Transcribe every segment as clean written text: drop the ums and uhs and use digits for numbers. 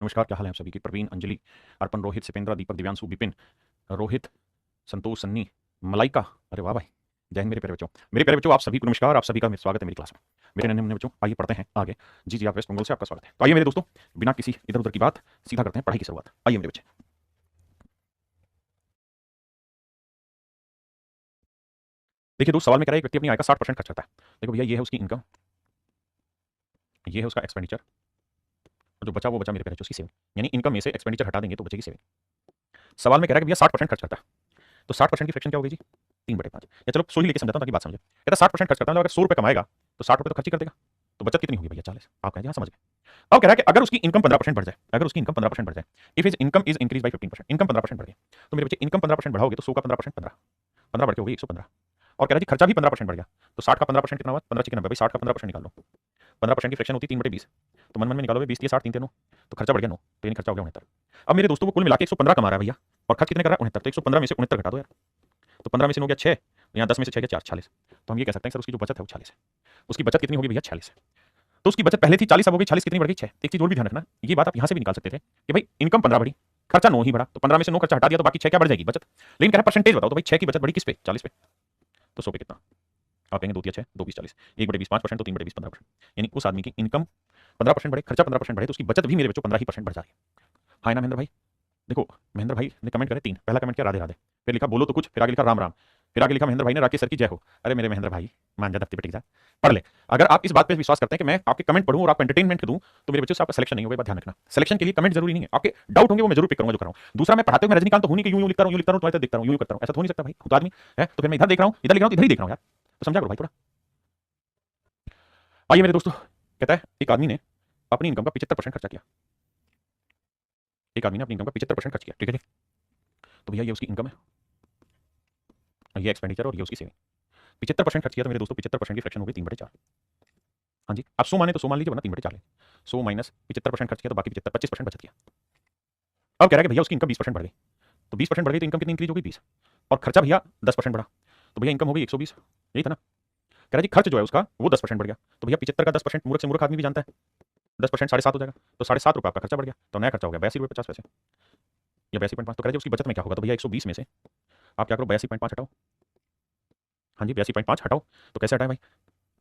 नमस्कार, क्या हाल है आप सभी की। प्रवीण, अंजलि, अर्पण, रोहित, सिपेंद्रा, दीपक, दिव्यांशु, विपिन, रोहित, संतोष, सन्नी, मलाइका। अरे वाह भाई, जय हिंद मेरे प्यारे बच्चों। मेरे प्यारे बच्चों, आप सभी को नमस्कार। आप सभी का स्वागत है मेरी क्लास में। मेरे नन्हे मुन्ने बच्चों, आइए पढ़ते हैं आगे। जी जी, आप वेस्ट बंगाल से, आपका स्वागत है। तो आइए मेरे दोस्तों, बिना किसी इधर उधर की बात, सीधा करते हैं पढ़ाई की शुरुआत। आइए मेरे बच्चे। देखिए दोस्त, सवाल में कह रहा है एक व्यक्ति अपनी आय का 60% खर्च करता है। देखो भैया, ये है उसकी इनकम, ये है उसका एक्सपेंडिचर, और जो बचा वो बचा मेरे प्यारे बच्चों उसकी सेविंग। यानी इनकम में से एक्सपेंडिचर हटा देंगे तो बचेगी सेविंग। सवाल में कह रहा है कि भैया 60% खर्च करता है, तो 60% की फ्रैक्शन क्या होगी जी? 3/5। या चलो सो ही लेके समझाता हूँ ताकि बात समझे। कहता 60% खर्च करता है, मतलब अगर 100 रुपये कमाएगा तो 60 रुपये तो खर्च ही कर देगा। तो बचत कितनी होगी भैया? 40। आप कहेंगे हाँ समझ गए। अब कह रहा है कि अगर उसकी इनकम 15% बढ़ जाए, अगर उसकी इनकम 15% बढ़ जाए, if is income is increase by 15%, income 15% बढ़ गई, तो मेरे बच्चे इनकम 15% बढ़ाओगे तो 100 का 15%, 15 15 बढ़ के होगी 115। और कह रहा है जी खर्चा भी 15% बढ़ गया, तो 60 का 15% कितना हुआ? 15 चिकन 90 भाई, 60 का 15% निकाल लो। 15% की फ्रैक्शन होती है 3/20, तो मन मन में निकालोगे 20 60 3 3 9, तो खर्चा बढ़ गया 9, तो यानी खर्चा हो गया 69। अब मेरे दोस्तों, वो कुल मिला के 115 कमा रहा है भैया, और खर्च कितने कर रहा है? 69। तो 115 में से 69 घटा दो यार, तो 15 में से 9 गया 6, यहाँ 10 में से 6 गया 4, 46। तो हम ये कह सकते हैं सर उसकी जो बचत है वो 46 है। उसकी बचत कितनी होगी भैया? 46 है। तो उसकी बचत पहले थी 40, अब हो गई 40, कितनी बढ़ गई? 6। एक चीज और भी ध्यान रखना, ये बात आप यहाँ से भी निकाल सकते थे कि भाई इनकम 15 बढ़ी, खर्चा 9 ही बढ़ा, तो 15 में से 9 खर्चा हटा दिया तो बाकी 6 क्या बढ़ जाएगी? बचत। लेकिन कह रहा परसेंटेज बताओ, तो भाई 6 की बचत बढ़ी किस पे? 40 पे। तो 100 पे कितना? आप कहेंगे 2 3 6, 2 20 40, 1/20 5%, तो 3/20 15%। यानी उस आदमी की इनकम 15% बढ़े, खर्चा 15% बढ़े, तो उसकी बचत भी मेरे बच्चों 15% बढ़ जा रही है। हाँ ना महेंद्र भाई? देखो, महेंद्र भाई ने कमेंट करे 3। पहला कमेंट किया राधे राधे, फिर लिखा बोलो तो कुछ, फिर आगे लिखा राम राम, फिर आगे लिखा महेंद्र भाई ने राकेश सर की जय हो। अरे मेरे महेंद्र भाई, मान जा, दफ्ती पे टिक जा, पढ़ ले। अगर आप इस बात पे विश्वास करते हैं कि मैं आपके कमेंट पढ़ूं और आपको एंटरटेनमेंट दूं, तो मेरे बच्चों से आपका सिलेक्शन नहीं होगा। बात ध्यान रखना, सिलेक्शन के लिए कमेंट जरूरी नहीं है। आपके डाउट होंगे वो मैं जरूर पिक करूंगा जो कर रहा हूं। दूसरा, मैं पढ़ाते हुए मैं रजनीकांत तो हूं नहीं कि यूं यूं लिखता रहूं, यूं लिखता रहूं, तुम्हारे देखता रहूं, यूं करता रहूं, ऐसा तो हो नहीं सकता भाई, खुद तो आदमी है। तो फिर मैं इधर देख रहा हूं, इधर लिख रहा हूं, इधर ही देख रहा हूं यार, तो समझा करो भाई थोड़ा। आइए मेरे दोस्तों, कहता है एक आदमी ने अपनी इनकम का 75% खर्चा किया। एक आदमी ने अपनी इनकम का 75% खर्च किया, ठीक है जी। तो भैया ये उसकी इनकम है, ये एक्सपेंडिचर और ये उसकी सेविंग। 75% खर्च किया तो मेरे दोस्तों 75% की फ्रैक्शन हो गई 3/4। हाँ जी, आप 100 माने तो 100 मान लीजिए, वरना 3/4 ले। 100 माइनस 75% खर्च किया तो बाकी 75 25% बचत किया। अब कह रहा है कि भैया उसकी इनकम 20% बढ़ गई, तो 20% बढ़ गई तो इनकम कितनी इंक्रीज हो गई? 20। और खर्चा भैया 10% बढ़ा, तो भैया इनकम हो गई 120। यही था ना? कह रहा जी खर्च जो है उसका वो 10% बढ़ गया, तो भैया 75 का 10%, मूर्ख से मूर्ख आदमी भी जानता है 10% 7.5 हो जाएगा, तो 7.5 रुपये आपका खर्चा बढ़ गया, तो नया खर्चा हो गया 82 रुपये 50 पैसे, या 82.5। तो कह रहा जी उसकी बचत में क्या होगा? तो भैया 120 में से आप क्या करो, 82.5 हटाओ। हाँ जी, 82.5 हटाओ। तो कैसे हटाए भाई?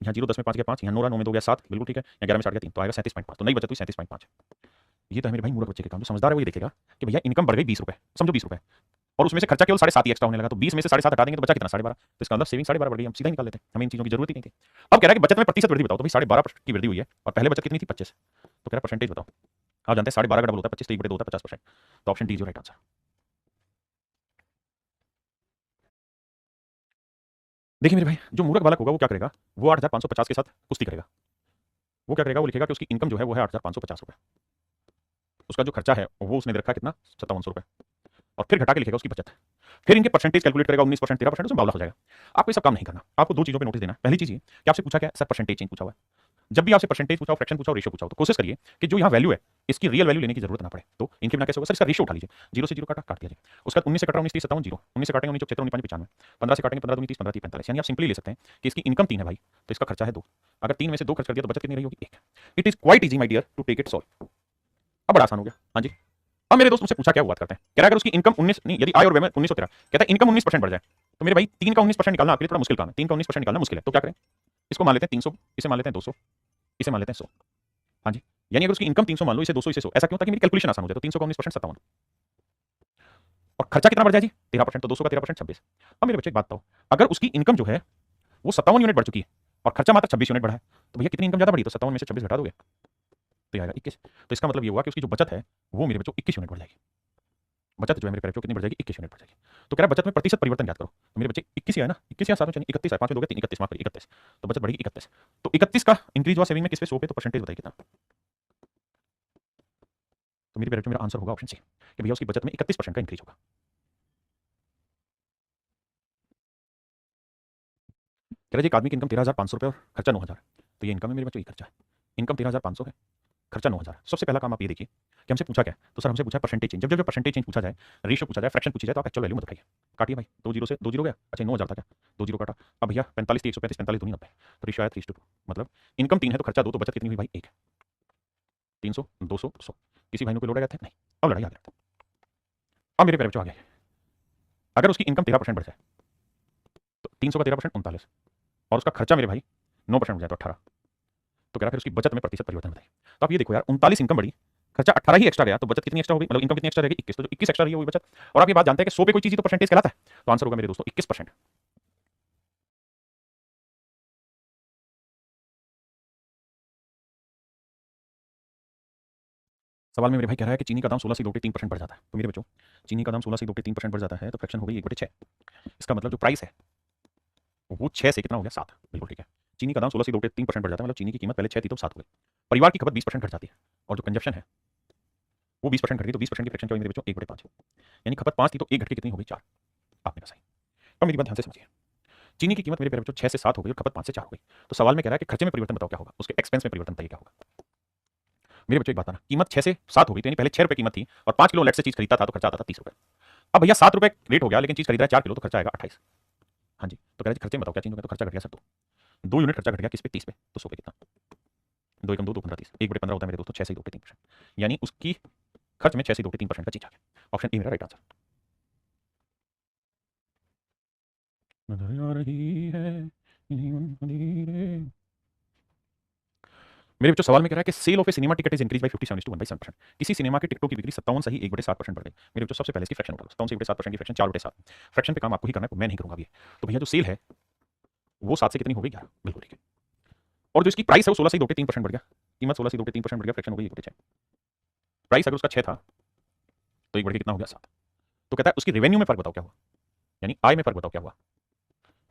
यहाँ 0 10 में 5 गया 5, यहाँ 9 9 में 2 गया 7, बिल्कुल ठीक है। यहाँ 11 में 7 गया 3, तो आएगा 37.5। तो नई बचत हुई 37.5। ये तो है मेरे भाई मूर्ख बच्चे के काम। जो समझदार है वो ये देखेगा कि भैया इनकम बढ़ गई 20 रुपये, समझो 20 रुपये, और उसमें से खर्चा केवल 7.5 ही एक्स्ट्रा होने लगा, तो 20 में से 7.5 हटा देंगे तो बचा कितना? 12.5। तो इसका मतलब सेविंग 12.5 बढ़ गई। हम सीधा ही निकाल लेते हैं, हमें इन चीज़ों की जरूरत ही नहीं थी। अब कह रहा है कि बचत में प्रतिशत वृद्धि बताओ, तो भाई 12.5% की वृद्धि हुई है, और पहले बचत कितनी थी? 25। तो कह रहा परसेंटेज बताओ। आप जानते हैं 12.5 का डबल होता है 25, तो 1/2 होता है 50%। तो option D is your right answer. देखिए मेरे भाई, जो मूर्ख बालक होगा वो क्या करेगा? वो 8,550 के साथ कुश्ती करेगा। वो क्या करेगा? वो लिखेगा कि उसकी इनकम जो है वो है 8,550 रुपये, उसका जो खर्चा है वो उसने दे रखा है कितना? 5700 रुपये, और फिर घटा के लिखेगा उसकी बचत। फिर इनके परसेंटेज कैलकुलेट करेगा, 19% 13%, उसमें बावला हो जाएगा। आपको ये सब काम नहीं करना, आपको दो चीजों पे नोटिस देना है। पहली चीज ये कि आपसे पूछा क्या है? सर परसेंटेज चेंज पूछा हुआ है। जब भी आपसे परसेंटेज पूछा हो, फ्रैक्शन पूछा हो, रेशियो पूछा हो, तो कोशिश करिए कि जो यहाँ वैल्यू है इसकी रियल वैल्यू लेने की जरूरत ना पड़े। तो इनके बिना कैसे होगा? सर इसका रेशियो उठा लीजिए, 0 से 0 काटा, काट दिया जाए। उसका 19 से कटा 19 30 57 0, 19 से काटेंगे 19 75 19 95, 15 से काटेंगे 15 दूनी 30 15 30 45। यानी आप सिंपली ले सकते हैं कि इसकी इनकम 3 है भाई, तो इसका खर्चा है 2। अगर 3 में से 2 खर्च कर दिया तो बचत कितनी रही होगी? 1। It is quite easy my dear to take it solve. अब बड़ा आसान हो गया। हाँ जी। अब मेरे दोस्त मुझसे पूछा क्या, वो बात करते हैं। कह रहा है अगर उसकी इनकम 19 नहीं, यदि आय और व्यय में 19 13, कहता है इनकम 19% बढ़ जाए, तो मेरे भाई 3 का 19% निकालना आपके लिए थोड़ा मुश्किल काम है। 3 का 19% निकालना मुश्किल है, तो क्या करें? इसको मान लेते हैं 300, इसे मान लेते हैं 200, इसे मान लेते हैं 100। हाँ जी, यानी अगर उसकी इनकम 300 मान लो, इसे 200 इसे 100, ऐसा क्यों? ताकि मेरी कैलकुलेशन आसान हो जाए। तो 300 का 19% 57, और खर्चा कितना बढ़ जाए जी? 13%, तो 200 का 13% 26। अब मेरे बच्चे एक बात बताओ, अगर उसकी इनकम जो है वो 57 यूनिट बढ़ चुकी है और खर्चा मात्र 26 यूनिट बढ़ा है, तो भैया कितनी इनकम ज्यादा बढ़ी? तो 57 में से 26 घटा दोगे तो आएगा 21। तो इसका मतलब ये हुआ कि उसकी जो बचत है वो मेरे बच्चों 21 यूनिट बढ़ जाएगी। बचत जो है मेरे करेक्ट कितनी बढ़ जाएगी? 21 यूनिट बढ़ जाएगी। तो कह रहा है बचत में प्रतिशत परिवर्तन ज्ञात करो। तो मेरे बच्चे 21 ही है ना, 21 या 7 31 है, 5 में दोगे 3, 31 माफ करिए 31, तो बचत बढ़ेगी 31। तो 31 का इंक्रीज हुआ सेविंग में किस पे? 100 पे, तो परसेंटेज बताइए कितना? तो मेरे पेरेंट में मेरा आंसर होगा ऑप्शन सी कि भैया उसकी बचत में 31% का इंक्रीज होगा। कह रहा जी एक आदमी की इनकम 13,500 रुपये और खर्चा 9,000, तो ये इनकम है मेरे बच्चों, ये खर्चा है। इनकम 13,500 है, खर्चा 9,000। सबसे पहला काम आप ये देखिए कि हमसे पूछा क्या है? तो सर हमसे पूछा है परसेंटेज चेंज। जब जब परसेंटेज चेंज पूछा जाए, रेशियो पूछा जाए, फ्रैक्शन पूछी जाए, तो आप एक्चुअल वैल्यू मत उठाइए। काटिए भाई, 2 जीरो से 2 जीरो गया, अच्छा 9,000 था क्या? 2 जीरो काटा। अब भैया 45 थी 135, 45 दूनी 90, तो रेशियो आया 3:2। मतलब इनकम 3 है तो खर्चा 2, तो बचत कितनी हुई भाई? 1। 300 200 100, किसी भाई को लोड आ गए थे नहीं, अब लड़ाई आ गया। अब मेरे प्यारे बच्चों आ गए, अगर उसकी इनकम 13% बढ़ जाए तो 300 का 13% 39, और उसका खर्चा मेरे भाई 9% बढ़ जाए तो 18, तो कह रहा फिर उसकी बचत में प्रतिशत परिवर्तन बताइए। तो आप ये देखो यार, 39 इनकम बढ़ी, खर्चा 18 ही एक्स्ट्रा गया, तो बचत कितनी एक्स्ट्रा हो गई, मतलब इनकम कितनी एक्स्ट्रा रहेगी 21, तो जो 21 एक्स्ट्रा रही है वही बचत। और आप ये बात जानते हैं कि 100 पे कोई चीज तो परसेंटेज कहलाता है, तो आंसर होगा मेरे दोस्तों 21%। सवाल में मेरे भाई कह रहा है कि चीनी का दाम 16 से 2.3% बढ़ जाता है, तो मेरे बच्चों चीनी का दाम 16 से 2.3% बढ़ जाता है, तो फ्रैक्शन हो गई 1/6। इसका मतलब जो प्राइस है वो 6 से कितना हो गया 7, बिल्कुल ठीक है। चीनी का दाम 16 से 2.3% बढ़ जाता है, मतलब चीनी की कीमत पहले 6 थी तो 7 हो गई। परिवार की खपत 20% घट जाती है, और जो कंजप्शन है वो 20% घट गई, तो 20% की फ्रैक्शन क्या हुई मेरे बच्चों 1/5, यानी खपत 5 थी तो 1 घट के कितनी हो गई 4। आपने कहा सही। अब मेरी बात ध्यान से समझिए, चीनी की कीमत मेरे प्यारे बच्चों 6 से 7 हो गई और खपत 5 से 4 हो गई, तो सवाल में कह रहा है कि खर्चे में परिवर्तन बताओ क्या होगा, उसके एक्सपेंस में परिवर्तन बताइए क्या होगा। मेरे बच्चों एक बात आना, कीमत 6 से 7 हो गई, तो यानी पहले 6 रुपए कीमत थी और 5 किलो लेट से चीज खरीदता था तो खर्चा आता था 30 रुपए। अब भैया 7 रुपए रेट हो गया लेकिन चीज खरीद रहा है 4 किलो, तो खर्चा आएगा 28। हाँ जी, तो कह रहे खर्चे में बताओ क्या चीज होगा, तो खर्चा घट गया सर 2 यूनिट खर्चा घट गया किस पे 30 पे, तो 100 पे कितना 2 एकम 2 2 15 30, 1/15 होता है मेरे दोस्तों 6 से 2.3%, यानी उसकी खर्च में 6 से 2.3% का चीज आ गया। ऑप्शन ए मेरा राइट आंसर। नजर आ रही है मेरे बच्चों, सवाल में कह रहा है कि sale of a cinema ticket is increase by 57:1/7%। किसी सिनेमा के टिकटों की बिक्री 57 सही 1/7% बढ़ गई। मेरे बच्चों सबसे पहले इसकी फ्रैक्शन निकालो, 57 से 1/7% की फ्रैक्शन 4/7। फ्रैक्शन पे काम आपको ही करना है, मैं नहीं करूंगा अभी। तो भैया जो सेल है वो 7 से कितनी हो गई 11, बिल्कुल ठीक है। और जो इसकी प्राइस है वो 16 से 2.3% बढ़ गया, कीमत 16 से 2.3% बढ़ गया, फ्रैक्शन हो गई 1/6। प्राइस अगर उसका 6 था तो 1 बढ़ के कितना हो गया 7। तो कहता है उसकी रेवेन्यू में फर्क बताओ क्या हुआ, यानी आय में फर्क बताओ क्या हुआ।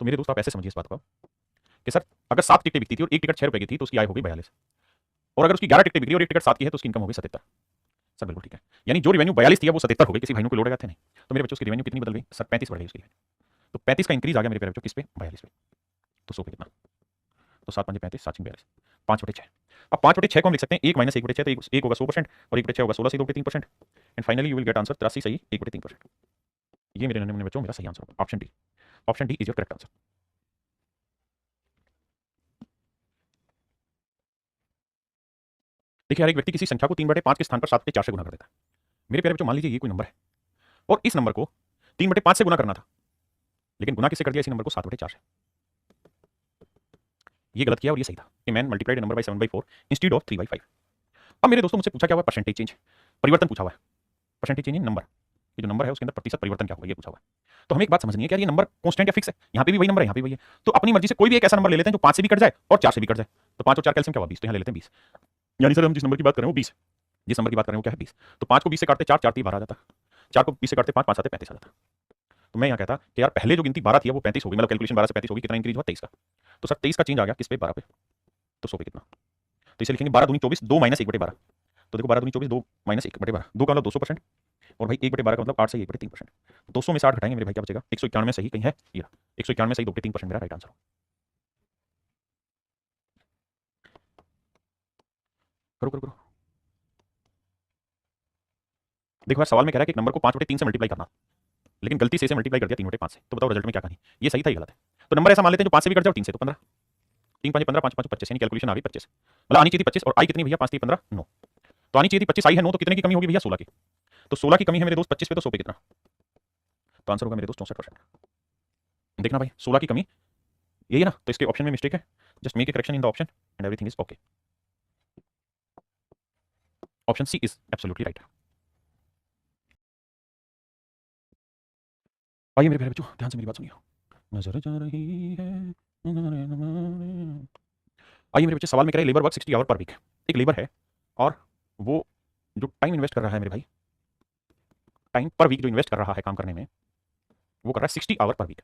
तो मेरे दोस्त आप ऐसे समझिए इस बात को कि सर अगर 7 टिकटें बिकती थी और एक टिकट 6 रुपए की थी तो उसकी आय हो गई 42, और अगर उसकी 11 टिकटें बिकी और एक टिकट 7 की है तो उसकी इनकम हो गई 77। सर बिल्कुल ठीक है, यानी जो रेवेन्यू 42 थी वो 77 हो गई, किसी भाई को लोड गए थे नहीं। तो मेरे बच्चों की रेवेन्यू कितनी बदल गई सर 35 बढ़ गई उसकी, तो 35 का इंक्रीज आ गया मेरे बच्चों किस पे 42 पे, तो 100 पे कितना, तो 7 5 35 7 42 5/6। अब 5/6 को हम लिख सकते हैं 1 - 1/6, तो एक होगा 100% और 1/6 होगा 16 से 2.3%, and finally you will get answer 83 सही 1/3%। ये मेरे नन्हे मुन्ने बच्चों मेरा सही आंसर होगा option D. Option D is your correct answer. देखिए, हर एक व्यक्ति किसी संख्या को 3/5 के स्थान पर 7/4 से गुना कर देता है। मेरे प्यारे बच्चों मान लीजिए ये कोई नंबर है और इस नंबर को 3/5 से गुना करना था, लेकिन गुना किससे कर दिया इसी नंबर को 7/4 से। ये गलत किया और ये सही था। A man multiplied number by 7/4 instead of 3/5। अब मेरे दोस्तों मुझसे पूछा क्या हुआ, परसेंटेज चेंज, परिवर्तन पूछा हुआ है। परसेंटेज चेंज इन नंबर, ये जो नंबर है उसके अंदर प्रतिशत परिवर्तन क्या होगा ये पूछा हुआ है। तो हमें एक बात समझनी है कि यार ये नंबर कांस्टेंट या फिक्स है, यहाँ पे भी वही नंबर है यहाँ पे वही है, तो अपनी मर्जी से कोई भी एक ऐसा नंबर ले लेते हैं जो 5 से भी कट जाए और 4 से भी कट जाए। तो 5 और 4 कैल्सियम क्या हुआ 20, तो यहाँ ले लेते हैं 20, यानी सर हम जिस नंबर की बात कर रहे हैं वो 20 है, जिस नंबर की बात कर रहे हैं वो क्या है 20। तो 5 को 20 से काटते 4 4 12 आ जाता, 4 को 20 से काटते 5 5 आते 35 आ जाता। तो मैं यहाँ कहता कि यार पहले जो गिनती 12 थी वो 35 हो गई, मतलब कैलकुलेशन 12 से 35 होगी, कितना इंक्रीज हुआ 23 का। तो सर 23 का चेंज आ गया किस पे 12 पे, तो 100 पे कितना, तो इसे लिखेंगे 12 दूनी 24 2 - 1/12। तो देखो 12 दूनी 24 2 - 1/12, 2 का मतलब 200% और भाई 1/12 का मतलब 8 से 1/3%। 200 में से 8 घटाएंगे मेरे भाई क्या बचेगा 191 सही कहीं है, ये 191 सही 2/3% मेरा राइट आंसर हो। करो करो करो। देखो यार सवाल में कह रहा है कि एक नंबर को 5/3 से मल्टीप्लाई करना, लेकिन गलती से इसे मल्टीप्लाई कर दिया 3/5 से, तो बताओ रिजल्ट में क्या कहानी, ये सही था ये गलत है। तो नंबर ऐसा मान लेते हैं जो 5 से भी कट जाए 3 से, तो 15, 3 5 15 5 5 25, यानी कैलकुलेशन आ गई 25, मतलब आनी चाहिए 25 और आई कितनी भैया 5 3 15 9, तो आनी चाहिए 25 आई है 9, तो कितने की कमी होगी भैया 16 की, तो 16 की कमी है मेरे दोस्त 25 पे, तो 100 पे कितना, तो आंसर होगा मेरे दोस्त 64%। देखना भाई 16 की कमी यही है ना, तो इसके ऑप्शन में मिस्टेक है, just make a correction in the option and everything is okay. Option C is absolutely right. आइए मेरे प्यारे बच्चों ध्यान से मेरी बात सुनिए, नजर जा रही है। आइए मेरे बच्चे, सवाल में कह रहे हैं labour work 60 hour per week. एक लेबर है और वो जो टाइम इन्वेस्ट कर रहा है मेरे भाई, टाइम पर वीक जो इन्वेस्ट कर रहा है काम करने में, वो कर रहा है 60 आवर पर वीक,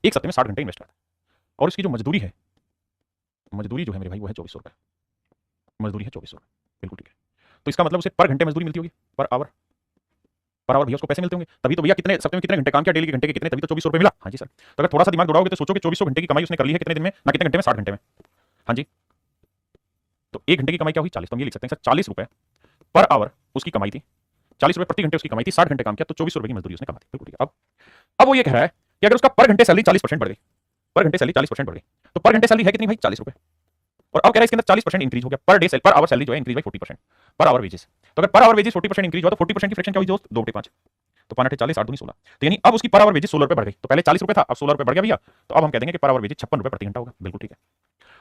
एक सप्ताह में 60 घंटे इन्वेस्ट करता है। और इसकी जो मजदूरी है, मजदूरी जो है मेरे भाई वो है 2400 रुपये, मजदूरी है 2400 रुपये, बिल्कुल ठीक है। तो इसका मतलब उसे पर घंटे मजदूरी मिलती होगी, पर आवर, पर आवर भैया उसको पैसे मिलते होंगे, तभी तो भैया कितने सप्ताह में कितने घंटे काम किया, डेली के घंटे के कितने, तभी तो 2400 रुपये मिला। हाँ जी सर, तो अगर थोड़ा सा दिमाग दौड़ाओगे तो सोचो कि 2400 घंटे की कमाई उसने कर ली है कितने दिन में, ना कितने घंटे में 60 घंटे में। हाँ जी, तो एक घंटे की कमाई क्या हुई 40, तो हम ये लिख सकते हैं सर 40 रुपये पर आवर उसकी कमाई थी, 40 रुपये प्रति घंटे उसकी कमाई थी, 60 घंटे काम किया तो 2400 रुपये की मजदूरी उसने कमा दी, बिल्कुल ठीक है। अब वो ये कह रहा है कि अगर उसका पर घंटे सैलरी 40% बढ़ गई, पर घंटे सैलरी 40% बढ़ गई, तो पर घंटे सैलरी है कितनी भाई 40 रुपये, और अब कह रहा है इसके अंदर 40% इंक्रीज हो गया, per day per hour salary जो है increase by 40% per hour wages. तो अगर पर आवर वेजेस 40% इंक्रीज हुआ तो 40% की फ्रैक्शन क्या हुई दोस्त, 2/5, तो 5 40 8 दूनी 16, तो यानी अब उसकी पर आवर वेजेस 16 रुपए बढ़ गई। तो पहले 40 रुपए था, अब 16 रुपए बढ़ गया भैया, तो अब हम कह देंगे कि पर आवर वेजेस 56 रुपए प्रति घंटा होगा। बिल्कुल ठीक है।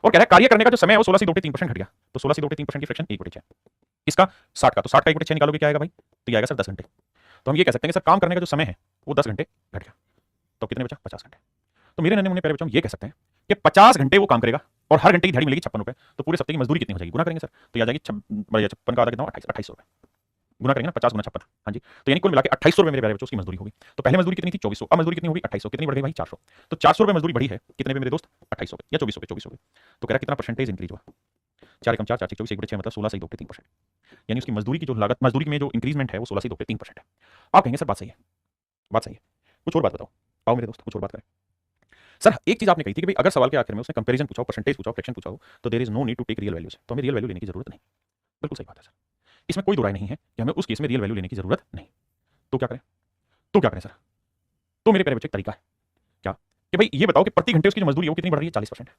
और कह रहा है कार्य करने का जो समय है वो 16 से 2/3% घट गया, तो 16 से 2/3% की फ्रैक्शन 1/6, इसका 60 का, तो 60 का 1/6 निकालोगे क्या आएगा भाई, तो ये आएगा सर 10 घंटे। तो हम ये कह सकते हैं कि सर काम करने का जो समय है वो 10 घंटे घट गया, तो कितने बचा, 50 घंटे। तो मेरे नन्हे मुन्ने प्यारे बच्चों हम ये कह सकते हैं कि 50 घंटे वो काम करेगा और हर घंटे की दिहाड़ी मिलेगी 56 रुपए, तो पूरे सप्ताह की मजदूरी कितनी हो जाएगी, गुना करेंगे सर, तो ये आ जाएगी 56 का आधा कितना, 28 रुपए, गुना करेंगे ना 50 गुना 56, हाँ जी, तो यानी कुल मिला के 2800 रुपए मेरे प्यारे बच्चों उसकी मजदूरी होगी। तो पहले मजदूरी कितनी थी, 2400, अब मजदूरी कितनी होगी, 2800, कितनी बढ़ गई भाई, 400, तो 400 रुपए मजदूरी बढ़ी है कितने पे मेरे दोस्त, 2800 पे या 2400 पे, 2400 पे। तो कह रहा कितना परसेंटेज इंक्रीज हुआ, 4 कम 4 4 24 1/6 मतलब 16 से 2/3%, यानी उसकी मजदूरी की जो लागत, मजदूरी में जो इंक्रीजमेंट है वो 16 से 2/3% है। आप कहेंगे सर बात सही है, बात सही है, कुछ और बात बताओ, आओ मेरे दोस्त कुछ और बात करें। सर एक चीज आपने कही थी कि भाई अगर सवाल के आखिर में उसने कंपैरिजन पूछा हो, परसेंटेज पूछा हो, फ्रैक्शन पूछा हो, तो there is no need to take real values, तो हमें रियल वैल्यू लेने की जरूरत नहीं। बिल्कुल सही बात है सर, इसमें कोई दो राय नहीं है कि हमें उस केस में रियल वैल्यू लेने की जरूरत नहीं। तो क्या करें, तो क्या करें सर, तो मेरे प्यारे बच्चे एक तरीका है क्या, कि भाई ये बताओ कि प्रति घंटे उसकी जो मजदूरी है वो कितनी बढ़ रही है, 40%।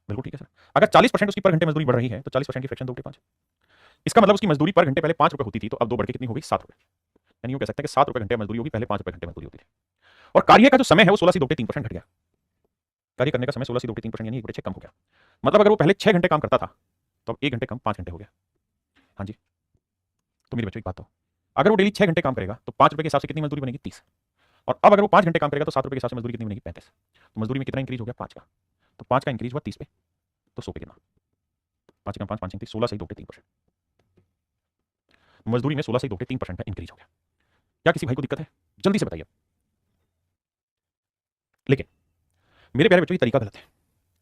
बिल्कुल ठीक है सर, अगर 40% उसकी पर घंटे मजदूरी बढ़ रही है तो 40% की फ्रैक्शन 2/5, इसका मतलब उसकी मजदूरी पर घंटे पहले 5 रुपए होती थी, तो अब 2 बढ़ के कितनी हो गई, 7 रुपए, यानी वो कह सकते हैं कि 7 रुपए घंटे मजदूरी होगी, पहले 5 रुपए घंटे मजदूरी होती थी। और कार्य का जो समय है वो 16 से 2/3% घट गया, कार्य करने का समय 16 से 2/3% यानी 1/6 कम हो गया। मतलब अगर वो पहले 6 घंटे काम करता था तो अब 1 घंटे कम 5 घंटे हो गया। हाँ जी, तो मेरे बच्चों एक बात तो, अगर वो डेली 6 घंटे काम करेगा तो 5 रुपए के हिसाब से कितनी मजदूरी बनेगी, 30, और अब अगर वो 5 घंटे काम करेगा तो 7 रुपए के हिसाब से मजदूरी कितनी बनेगी, 35, तो मजदूरी में कितना इंक्रीज हो गया, 5 का, तो 5 का इंक्रीज हुआ 30 पे, तो 100 पे कितना, 5 कम 5 5 30, 16 से 2/3%, मजदूरी में 16 से 2/3% का इंक्रीज हो गया। क्या किसी भाई को दिक्कत है, जल्दी से बताइए। लेकिन मेरे प्यारे बच्चों ये तरीका गलत है,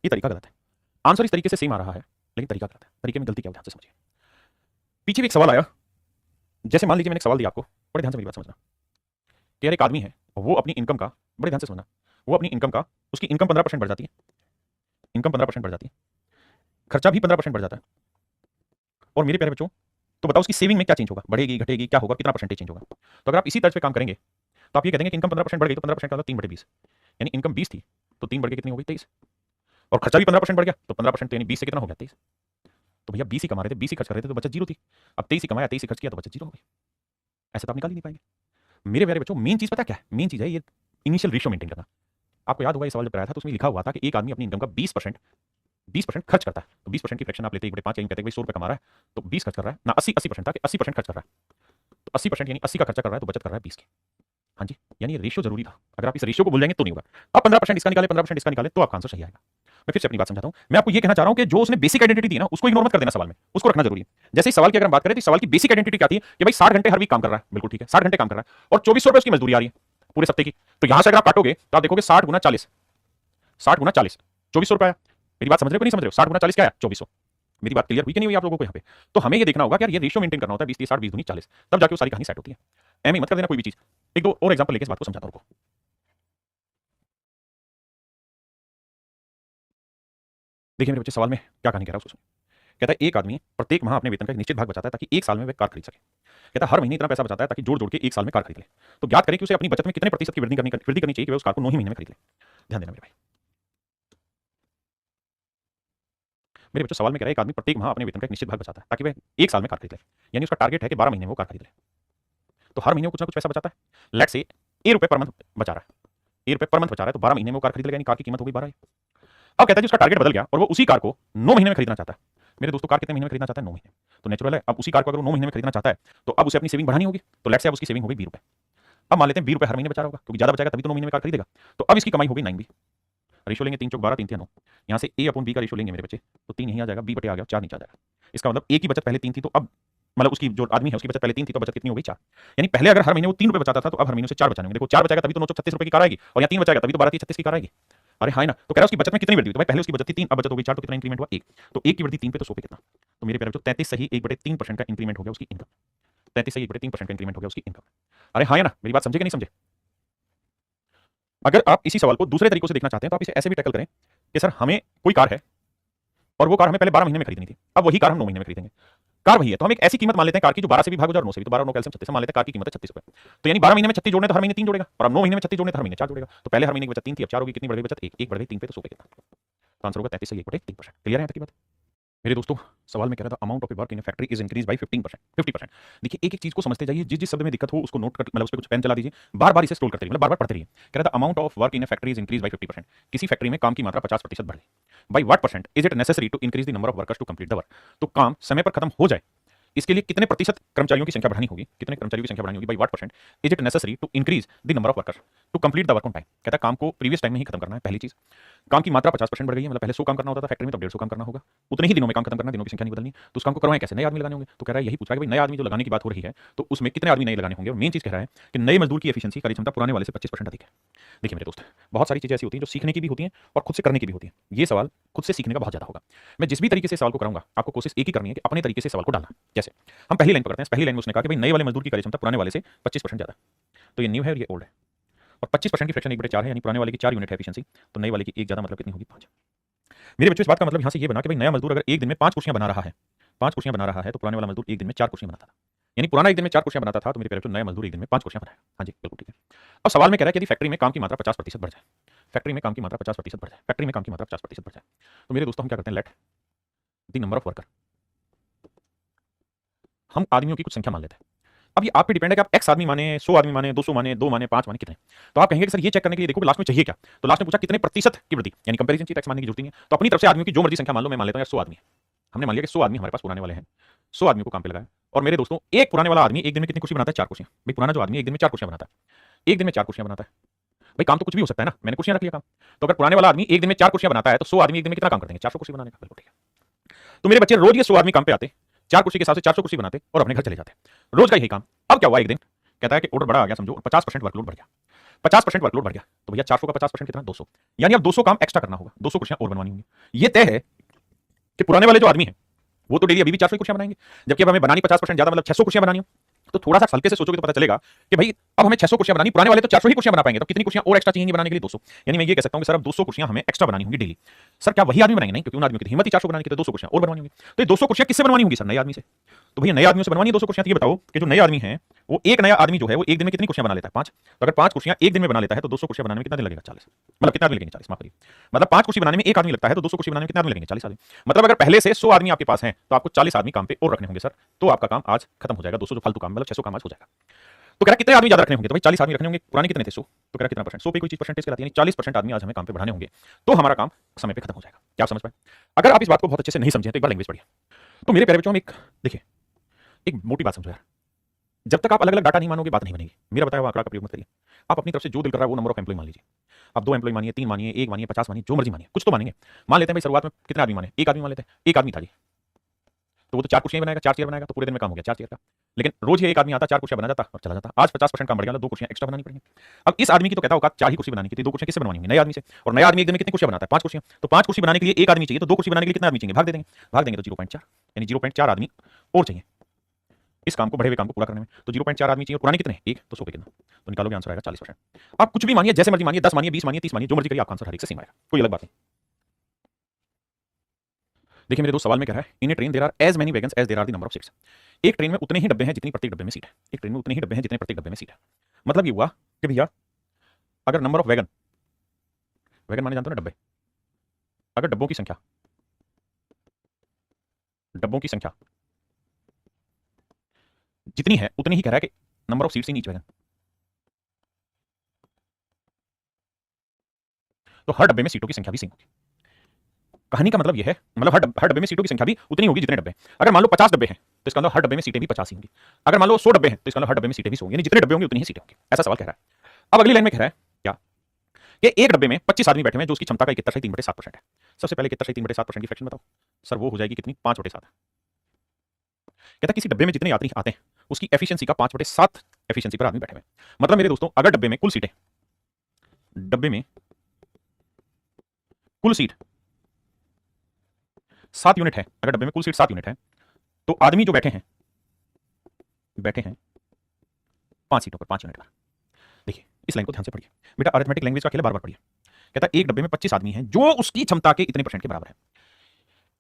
ये तरीका गलत है। आंसर इस तरीके से सेम आ रहा है लेकिन तरीका गलत है, तरीके में गलती क्या, ध्यान से समझिए। पीछे भी एक सवाल आया, जैसे मान लीजिए मैंने एक सवाल दिया आपको, बड़े ध्यान से मेरी बात समझना, कि यार एक आदमी है वो अपनी इनकम का, बड़े ध्यान से समझना, वो अपनी इनकम का, उसकी इनकम 15% बढ़ जाती है, इनकम 15% बढ़ जाती है, खर्चा भी 15% बढ़ जाता है, और मेरे प्यारे बच्चों तो बताओ उसकी सेविंग में क्या चेंज होगा, बढ़ेगी घटेगी क्या होगा, कितना परसेंटेज चेंज होगा। तो अगर आप इसी तर्ज पे काम करेंगे तो आप ये कह देंगे कि इनकम 15% बढ़ गई तो 15% का मतलब 3/20, यानी इनकम 20 थी तो 3 बढ़ के कितनी हो गई, 23, और खर्चा भी 15% बढ़ गया तो 15%, तो यानी 20 से कितना हो गया, 23। तो भैया 20 ही कमा रहे थे, 20 ही खर्च कर रहे थे, तो बचत 0 थी, अब 23 ही कमाया 23 ही खर्च किया तो बचत 0 हो गई। ऐसे तो आप निकाल ही नहीं पाएंगे। मेरे प्यारे बच्चों मेन चीज पता क्या है, मेन चीज है ये इनिशियल रेशियो मेंटेन करना। आपको याद होगा ये सवाल जब कराया था तो उसमें लिखा हुआ था कि एक आदमी अपनी इनकम का 20% खर्च करता है, तो 20% की फ्रैक्शन आप लेते हैं 1/5, कहते हैं भाई 100 रुपए कमा रहा है तो 20 खर्च कर रहा है ना, 80% था कि 80% खर्च कर रहा है, तो 80% यानी 80 का खर्चा कर रहा है तो बचत कर रहा है 20 की। हाँ जी, यानी रेशियो जरूरी था, अगर आप इस रेशियो को भूल जाएंगे तो नहीं होगा। अब 15% इसका निकाले 15% इसका निकाले तो आपका आंसर सही आएगा। मैं फिर से अपनी बात समझाता हूं, मैं आपको ये कहना चाह रहा हूं कि जो उसने बेसिक आइडेंटिटी दी ना उसको इग्नोर मत कर देना सवाल में, उसको रखना जरूरी है। जैसे इस सवाल की अगर हम बात करें तो सवाल की बेसिक आइडेंटिटी क्या थी कि भाई 60 घंटे हर वीक काम कर रहा है, बिल्कुल ठीक है 60 घंटे काम कर रहा है और 2400 रुपए उसकी मजदूरी आ रही है पूरे सप्ताह की, तो यहां से अगर आप काटोगे तो आप देखोगे 60 गुना 40, 60 गुना 40 2400 रुपए आया। मेरी बात समझ रहे हो नहीं समझ रहे हो, 60 गुना 40 क्या है, 2400। मेरी बात क्लियर हुई कि नहीं हुई आप लोगों को यहाँ पे। तो हमें ये देखना होगा कि यार ये रेशियो मेंटेन करना होता है 20 30 60 20 दूनी 40, तब जाके वो सारी कहानी सेट होती है। एम मत कर देना कोई भी चीज। एक दो और एग्जांपल लेके इस बात को समझाता हूं। देखिए मेरे बच्चे सवाल में क्या कहानी कह रहा है उसको, कहता है एक आदमी प्रत्येक माह अपने वेतन का एक निश्चित भाग बचाता है ताकि एक साल में वह कार खरीद सके। कहता है हर महीने इतना पैसा बचाता है ताकि जोड़ जोड़ के एक साल में कार खरीद ले। तो ज्ञात करें कि उसे अपनी बचत में कितने प्रतिशत की वृद्धि करनी चाहिए कि वह उस कार को 9 ही महीने में खरीद ले। ध्यान देना मेरे भाई। मेरे बच्चों सवाल में कह रहा है एक आदमी प्रत्येक माह अपने वेतन का एक निश्चित भाग बचाता है ताकि वह एक साल में कार खरीद ले, यानी उसका टारगेट है कि 12 महीने में वो कार खरीद ले। तो हर महीने वो कुछ ना कुछ पैसा बचाता है, लेट से ए रुपए पर मंथ बचा रहा है, ए रुपए पर मंथ बचा रहा है, तो 12 महीने में वो कार खरीद लेगा, यानी कार की कीमत होगी 12। अब कहता है उसका टारगेट बदल गया और वो उसी कार को 9 महीने में खरीदना चाहता है। मेरे दोस्तों कार कितने महीने में खरीदना चाहता है, 9 महीने। तो नेचुरल है अब उसी कार को अगर 9 महीने में खरीदना चाहता है तो अब उसे अपनी सेविंग बढ़ानी होगी। तो लेट्स से अब उसकी सेविंग हो गई 20 रुपए। अब मान लेते हैं 20 रुपए हर महीने बचा रहा होगा क्योंकि ज्यादा बचाएगा तभी तो 9 महीने में कार खरीदेगा। तो अब इसकी कमाई हो गई 9 बी, रेशियो लेंगे 3 चौक 12 3 3 9, यहाँ से ए अपॉन बी का रेशियो लेंगे मेरे बच्चे तो 3 यहीं आ जाएगा, बी बटे आ गया 4 नीचे आ जाएगा। इसका मतलब ए की बचत पहले 3 थी तो अब मतलब उसकी जो आदमी है उसकी बचत पहले 3 थी तो बचत कितनी हो गई 4। यानी पहले अगर हर महीने वो 3 रुपए बचाता था तो अब हर महीने से 4 बचाने होंगे। देखो 4 बचाएगा तभी तो 936 रुपए की कार आएगी और यहाँ 3 बचाएगा तभी तो 12 36 की कार आएगी। अरे हाँ ना, तो कह रहा है उसकी बचत में कितनी वृद्धि हुई, तो भाई पहले उसकी बचत थी 3 अब बचत हो गई 4 तो कितना इंक्रीमेंट हुआ 1, तो 1 की वृद्धि 3 पे तो 100 पे कितना, तो मेरे प्यारे बच्चों 33 सही 1/3% का इंक्रीमेंट हो गया उसकी इनकम, 33 सही 1/3% का इंक्रीमेंट हो गया उसकी इनकम। अरे हाँ ना, मेरी बात समझे कि नहीं समझे। अगर आप इसी सवाल को दूसरे तरीकों से देखना चाहते हैं तो आप इसे ऐसे भी टैकल करें कि सर हमें कोई कार है और वो कार हमें पहले 12 महीने में खरीदनी थी, अब वही कार हम 9 महीने में खरीदेंगे। कार वही है तो हम एक ऐसी कीमत मान लेते हैं कार की जो 12 से भी भाग हो जाए और 9 से भी, तो 12 9 कैल्सियम 36 मान लेते हैं कार की कीमत है 36 रुपए। तो यानी 12 महीने में 36 जोड़ने तो हर महीने 3 जोड़ेगा और अब 9 महीने में 36 जोड़ने तो हर महीने 4 जोड़ेगा। तो पहले हर महीने की बचत 3 थी अब 4 होगी, कितनी बढ़ गई बचत 1 बढ़ गई 3 पे तो 100 पे कितना, तो आंसर होगा 33 से 1/3%। क्लियर है यहाँ तक की बात। मेरे दोस्तों, सवाल में कह रहा था amount of work in factory is increase by 15%, 50%। देखिए, एक एक चीज को समझते जाइए, जिस जिस शब्द में दिक्कत हो उसको नोट कर, मतलब उस पर कुछ पेन चला दीजिए, बार बार इसे स्क्रॉल करते रहिए, मतलब बार बार पढ़ते रहिए। कह रहा था amount of work in factory is increase by 50%। किसी फैक्ट्री में काम की मात्रा 50% बढ़ गई। By what percent is it necessary to increase the number of workers to complete the work. तो काम समय पर खत्म हो जाए, इसके लिए कितने प्रतिशत कर्मचारियों की संख्या बढ़ानी होगी, कितने कर्मचारियों की संख्या बढ़ानी होगी, by what percent is it necessary to increase the number of workers to complete the work on time. कहता है काम को प्रीवियस टाइम में ही खत्म करना है, पहली चीज। काम की मात्रा 50% बढ़ गई है, मतलब पहले 100 काम करना होता था फैक्ट्री में, तो 150 काम करना होगा। उतने ही दिनों में काम खत्म करना, दिनों की संख्या नहीं बदलनी। तो उस काम को करवाएं कैसे, नए आदमी लगाने होंगे। तो कह रहा है, यही पूछ रहा है कि भाई नए आदमी जो लगाने की बात हो रही है, तो उसमें कितने आदमी नए लगाने होंगे। और मेन चीज कह रहा है कि नए मजदूर की एफिशिएंसी, कार्य क्षमता पुराने वाले से 25% अधिक है। देखिए मेरे दोस्त, बहुत सारी चीजें ऐसी होती हैं जो सीखने की भी होती हैं और खुद से करने की भी होती हैं। ये सवाल खुद से सीखने का बहुत ज्यादा होगा। मैं जिस भी तरीके से सवाल को कराऊंगा, आपको कोशिश एक ही करनी है कि अपने तरीके से सवाल को डालना। जैसे हम पहली लाइन पकड़ते हैं, पहली लाइन में उसने कहा कि भाई नए वाले मजदूर की कार्य क्षमता पुराने वाले से 25% ज्यादा। तो ये न्यू है और ये ओल्ड है, और 25% की फ्रैक्शन 1/4 है, यानी पुराने वाले की 4 यूनिट है एफिशिएंसी, तो नए वाले की एक ज्यादा, मतलब कितनी होगी, 5। मेरे बच्चों, इस बात का मतलब यहां से ये बना कि भाई नया मजदूर अगर एक दिन में 5 कुर्सियां बना रहा है, 5 कुर्सियां बना रहा है, तो पुराने वाला मजदूर एक दिन में 4 कुर्सियां बनाता था। यानी पुराना एक दिन में 4 कुर्सियां बनाता था, तो मेरे प्यारे बच्चों नया मजदूर एक दिन में 5 कुर्सियां बनाएगा। हाँ जी, बिल्कुल ठीक है। अब सवाल में कह रहा है कि यदि फैक्ट्री में काम की मात्रा 50% बढ़ जाए, फैक्ट्री में काम की मात्रा 50% बढ़ जाए, फैक्ट्री में काम की मात्रा 50% बढ़ जाए, तो मेरे दोस्तों हम क्या करते हैं, let the number of worker, हम आदमियों की कुछ संख्या मान लेते हैं। अब ये आप पे डिपेंड है कि आप एक्स आदमी माने, 100 आदमी माने, 200 माने, 2 माने, 5 माने, कितने। तो आप कहेंगे कि सर ये चेक करने के लिए देखो कि लास्ट में चाहिए क्या। तो लास्ट में पूछा कितने प्रतिशत की वृद्धि, यानी कंपैरिजन चाहिए, एक्स मानने की जरूरत नहीं है। तो अपनी तरफ से आदमियों की जो मर्जी संख्या मान लो, मैं मान लेता हूं यार 100 आदमी है। हमने मान लिया कि 100 आदमी हमारे पास पुराने वाले हैं, 100 आदमियों को काम पे लगाया। और मेरे दोस्तों, एक पुराने वाला आदमी एक दिन में कितनी कुर्सी बनाता है, 4 कुर्सियां। भाई पुराना जो आदमी एक दिन में 4 कुर्सियां बनाता है, एक दिन में 4 कुर्सियां बनाता है। भाई काम तो कुछ भी हो सकता है ना, मैंने कुर्सियां रख लिया काम। तो अगर पुराने वाला आदमी एक दिन में 4 कुर्सियां बनाता है, तो 100 आदमी एक दिन में कितना काम कर देंगे, 400 कुर्सी बनाने का। बिल्कुल ठीक है। तो मेरे बच्चे रोज ये 100 आदमी काम पे आते, 4 कुर्सी के हिसाब से 400 कुर्सी बनाते और अपने घर चले जाते, रोज का यही काम। अब क्या हुआ, एक दिन कहता है कि ऑर्डर बड़ा आ गया समझो, 50% वर्कलोड बढ़ गया, 50% वर्कलोड बढ़ गया। तो भैया 400 का 50% कितना, 200। यानी अब 200 काम एक्स्ट्रा करना होगा, 200 कुर्सियां और बनवानी होंगी। ये तय है कि पुराने वाले जो आदमी हैं वो तो डेली अभी भी 400 कुर्सियां बनाएंगे, जबकि अब हमें बनानी 50% ज्यादा, मतलब 600 कुर्सियां बनानी हो। तो थोड़ा सा हल्के से सोचोगे तो पता चलेगा कि भाई अब हमें 600 कुर्सियां बनानी, पुराने वाले तो 400 ही कुर्सियां बना पाएंगे, तो कितनी कुर्सियां और एक्स्ट्रा चाहिए बनाने के लिए, 200। यानी मैं ये कह सकता हूं कि सर अब 200 कुर्सियां हमें एक्स्ट्रा बनानी होंगी डेली। सर क्या वही आदमी बनाएंगे, नहीं, क्योंकि उन आदमियों की हिम्मत ही 400 बनाने की, तो 200 कुर्सियां और बनवानी होंगी। तो ये 200 कुर्सियां किससे बनवानी होंगी, सर नए आदमी से। तो भैया नए आदमियों से बनवानी है 200 कुर्सियां। तो ये बताओ कि जो नए आदमी हैं, वो एक नया आदमी जो है वो एक दिन में कितनी कुर्सियां बना लेता है, 5। तो अगर 5 कुर्सियां एक दिन में बना लेता है, तो 200 कुर्सियां बनाने में कितना दिन लगेगा, 40। मतलब कितना आदमी लगेंगे, 40, माफ करिए। मतलब 5 कुर्सी बनाने में एक आदमी लगता है, तो 200 कुर्सी बनाने में कितना आदमी लगेंगे, 40 आदमी। मतलब अगर पहले से 100 आदमी आपके पास हैं, तो आपको 40 आदमी काम पे और रखने होंगे सर, तो आपका काम आज खत्म हो जाएगा। 200 जो फालतू काम, मतलब 600 काम आज हो जाएगा। तो कह रहा कितने आदमी ज्यादा रखने होंगे, तो भाई 40 आदमी रखने होंगे, पुराने कितने थे, 100। तो कह रहा कितना परसेंट, 100 पे कोई चीज परसेंटेज कहलाती है, यानी 40% आदमी आज हमें काम पे बढ़ाने होंगे, तो हमारा काम समय पे खत्म हो जाएगा। क्या आप समझ पाए। अगर आप इस बात को बहुत अच्छे से नहीं समझे, तो एक बार लैंग्वेज पढ़िए। तो मेरे प्यारे बच्चों, हम एक देखिए, एक मोटी बात समझो यार, जब तक आप अलग अलग डाटा नहीं मानोगे, बात नहीं बनेगी। मेरा बताया हुआ आंकड़ा का प्रयोग मत करिए। आप अपनी तरफ से जो दिल कर रहा है वो नंबर ऑफ एम्प्लॉय मान लीजिए। आप 2 एम्प्लॉय मानिए, 3 मानिए, 1 मानिए, 50 मानिए, जो मर्जी मानिए, कुछ तो मानेंगे। मान लेते हैं भाई शुरुआत में कितने आदमी माने, 1 आदमी मान लेते हैं, 1 आदमी था जी, तो वो तो 4 कुर्सियां बनाएगा, 4 चेयर बनाएगा, तो पूरे दिन में काम हो गया 4 चेयर का। लेकिन रोज ये एक आदमी आता, 4 कुर्सियां बना जाता और चला जाता। आज 50% काम बढ़ गया, 2 कुर्सियां एक्स्ट्रा बनानी पड़ेंगी। अब इस आदमी की तो कहता होगा 4 ही कुर्सी बनानी की, 2 कुर्सियां किससे बनवानी होंगी, नए आदमी से। और नया आदमी एक दिन में कितनी कुर्सियां बनाता है, 5 कुर्सियां। तो 5 कुर्सी बनाने के लिए 1 आदमी चाहिए, तो 2 कुर्सी बनाने के लिए कितना आदमी चाहिए, भाग दे देंगे, भाग देंगे तो 0.4, यानी 0.4 आदमी और चाहिए इस काम को, बढ़े हुए काम को पूरा करने में। तो 0.4 आदमी चाहिए, और पुराने कितने, 1, तो 100 पे कितना, तो निकालोगे आंसर आएगा 40%। आप कुछ भी मानिए, जैसे मर्जी मानिए, 10 मानिए, 20 मानिए, 30 मानिए, जो मर्जी करिए, आपका आंसर हर एक से सेम आएगा, कोई अलग बात नहीं। देखिए मेरे दोस्त, सवाल में कह रहा है in a train there are as many wagons as there are the number of seats. एक ट्रेन में उतने ही डब्बे हैं जितनी प्रत्येक डब्बे में सीट है। एक ट्रेन में उतने ही डब्बे हैं जितने प्रत्येक डब्बे में सीट है। मतलब ये हुआ कि भैया अगर नंबर ऑफ वैगन, वैगन माने जानते हो ना डब्बे, अगर डब्बों की संख्या, डब्बों की संख्या जितनी है उतनी ही कह रहा है कि number of seats in each wagon. तो हर डब्बे में सीटों की संख्या भी सेम होगी। कहानी का मतलब यह है, मतलब हर डब्बे में सीटों की संख्या भी उतनी होगी जितने डब्बे। अगर मान लो 50 डब्बे हैं, तो इसका मतलब हर डब्बे में सीटें भी 50 ही होंगी। अगर मान लो 100 डब्बे हैं, तो इसका मतलब हर डब्बे में सीटें भी 100 होंगी, यानी जितने डब्बे होंगे उतनी ही सीटें होंगी। ऐसा सवाल कह रहा है। अब अगली लाइन में कह रहा है क्या, कि एक डब्बे में 25 आदमी बैठे हुए हैं, जो उसकी क्षमता का 71/3% है। सबसे पहले 71/3% की फ्रैक्शन बताओ सर, वो हो जाएगी कितनी, 5/7। कहता किसी डब्बे में जितने यात्री आते हैं उसकी एफिशिएंसी का 5/7 एफिशिएंसी पर आदमी बैठे हुए। मतलब मेरे दोस्तों, अगर डब्बे में कुल सीटें, डब्बे में कुल सीट 7 यूनिट है, अगर डब्बे में कुल सीट 7 यूनिट है, तो आदमी जो बैठे हैं, बैठे हैं 5 सीटों पर, 5 यूनिट पर। देखिए इस लाइन को ध्यान से पढ़िए बेटा, अरिथमेटिक लैंग्वेज का खेल बार बार पढ़िए। कहता है एक डब्बे में 25 आदमी हैं जो उसकी क्षमता के इतने परसेंट के बराबर है।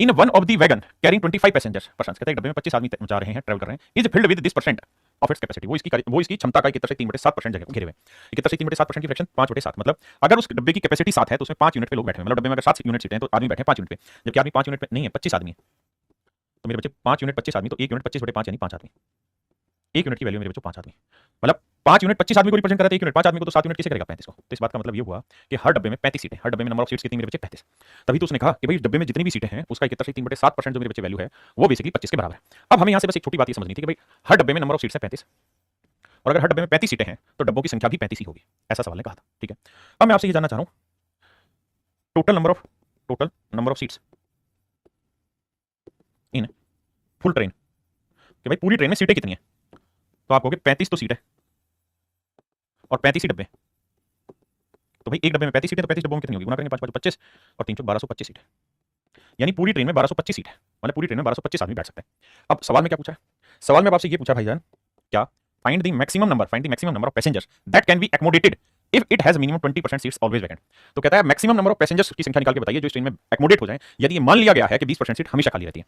In one of the wagon carrying 25 passengers persons, कहता है डब्बे में 25 आदमी जा रहे हैं, ट्रैवल कर रहे हैं, is filled with this percent of its capacity. वो इसकी क्षमता का 71/3% जगह को घेरे हुए। 71/3% की फ्रैक्शन 5/7, मतलब अगर उस डब्बे की कैपेसिटी 7 है तो उसमें 5 यूनिट पे लोग बैठे हैं। मतलब डब्बे में अगर 7 यूनिट सीटें हैं तो आदमी बैठे हैं 5 यूनिट पे, जबकि आदमी 5 यूनिट पे नहीं है, 25 आदमी है। तो मेरे बच्चे 5 यूनिट 25 आदमी, तो 1 यूनिट 25 बटे 5 यानी 5 आदमी। 1 यूनिट की वैल्यू मेरे बच्चों 5 आदमी, मतलब 5 यूनिट 25 आदमी को रिप्रेजेंट करा था, 1 यूनिट 5 आदमी को, तो 7 यूनिट किसे करेगा 35 को। तो इस बात का मतलब ये हुआ कि हर डब्बे में 35 सीटें, हर डब्बे में नंबर ऑफ सीट्स कितनी मेरे बच्चे 35। तभी तो उसने कहा कि भाई डब्बे में जितनी भी सीटें हैं उसका 71 से 3/7% जो मेरे बच्चे वैल्यू है वो बेसिकली 25 के बराबर है। अब हमें यहाँ से बस एक छोटी बात ये समझनी थी कि भाई हर डब्बे में नंबर ऑफ सीट्स है 35, और अगर हर डब्बे में 35 सीटें हैं तो डब्बों की संख्या भी 35 ही होगी, ऐसा सवाल ने कहा था। ठीक है, अब मैं आपसे ये जानना चाह रहा हूँ total number of seats in full train, कि भाई पूरी ट्रेन में सीटें कितनी है। तो आप कहोगे 35 तो सीट है और 35 ही डब्बे, तो भाई एक डब्बे में 35 सीटें, तो 35 डब्बों में कितनी होगी, गुना करेंगे 5 5 25 और 3 1225 सीट, यानी पूरी ट्रेन में 1225 सीट है, मतलब पूरी ट्रेन में 1225 आदमी बैठ सकते हैं। अब सवाल में क्या पूछा है, सवाल में आपसे ये पूछा भाईजान, क्या find the maximum number of passengers that can be accommodated if it has minimum 20% seats always vacant. तो कहता है मैक्सिमम नंबर ऑफ पैसेंजर्स की संख्या निकाल के बताइए जो इस ट्रेन में एक्मोडेट हो जाए, यदि ये मान लिया गया है कि 20% सीट हमेशा खाली रहती है।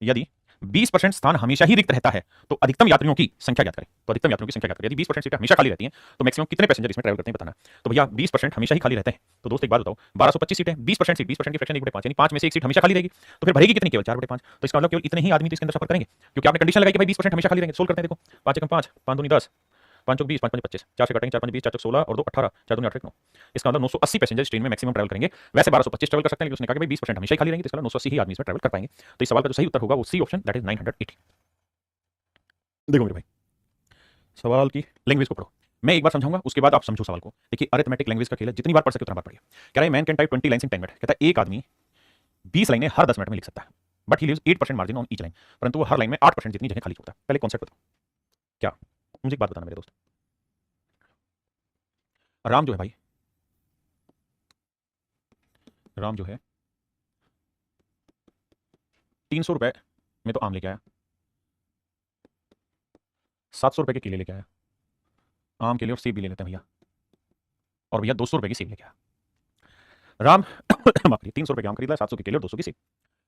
यदि 20% स्थान हमेशा ही रिक्त रहता है तो अधिकतम यात्रियों की संख्या ज्ञात करें। तो अधिकतम यात्रियों की संख्या ज्ञात करें, यदि 20% सीटें हमेशा खाली रहती हैं तो मैक्सिमम कितने पैसेंजर इसमें ट्रैवल करते हैं बताना। तो भैया 20% हमेशा ही खाली रहते हैं, तो दोस्त एक बात बताओ 1225 सीटें, 20% सीट, 20% की फ्रैक्शन 1/5 यानी 5 में से एक सीट हमेशा खाली रहेगी, तो फिर भरेगी कितनी, केवल 4/5। तो इसका मतलब केवल इतने ही आदमी तो इसके अंदर सफर करेंगे, क्योंकि आपने कंडीशन लगाई कि भाई 20% हमेशा खाली रहेंगे। सोल्व करते हैं, देखो 5 एकम 5, 5 दूनी 10, 5 चौक 20, 5 5 25, 4 से काटेंगे 4 5 20, 4 चौक 16 और 2 18, 4 दूनी 8 9। इसका मतलब 980 पैसेंजर ट्रेन में मैक्सिमम ट्रैवल करेंगे। वैसे 1225 ट्रैवल कर सकते हैं, लेकिन उसने कहा कि भाई 20% हमेशा ही खाली रहेंगे, तो इसका 980 ही आदमी इसमें ट्रैवल कर पाएंगे। तो इस सवाल का जो सही उत्तर होगा वो सी ऑप्शन, दैट इज 980। देखो मेरे भाई, सवाल की लैंग्वेज को पढ़ो, मैं एक बार समझाऊंगा उसके बाद आप समझो सवाल को। देखिए अरिथमेटिक लैंग्वेज का खेल है, जितनी बार पढ़ सके उतना बार पढ़िए। कह रहा है man can type 20 lines in 10 minute, कहता है एक आदमी 20 लाइनें हर 10 मिनट में लिख सकता है, but he leaves 8% margin on each line, परंतु वो हर लाइन में 8% जितनी जगह खाली छोड़ता है। पहले कॉन्सेप्ट बताओ क्या, मुझे एक बात बताना मेरे दोस्त, राम जो है भाई, राम जो है 300 रुपए में तो आम लेके आया, 700 रुपए के केले लेके आया, आम के लिए और सेब भी ले लेते हैं भैया, और भैया 200 रुपए की सेब लेके आया। राम माफ करिए 300 रुपए के आम खरीदा, 700 के केले और 200 की सेब।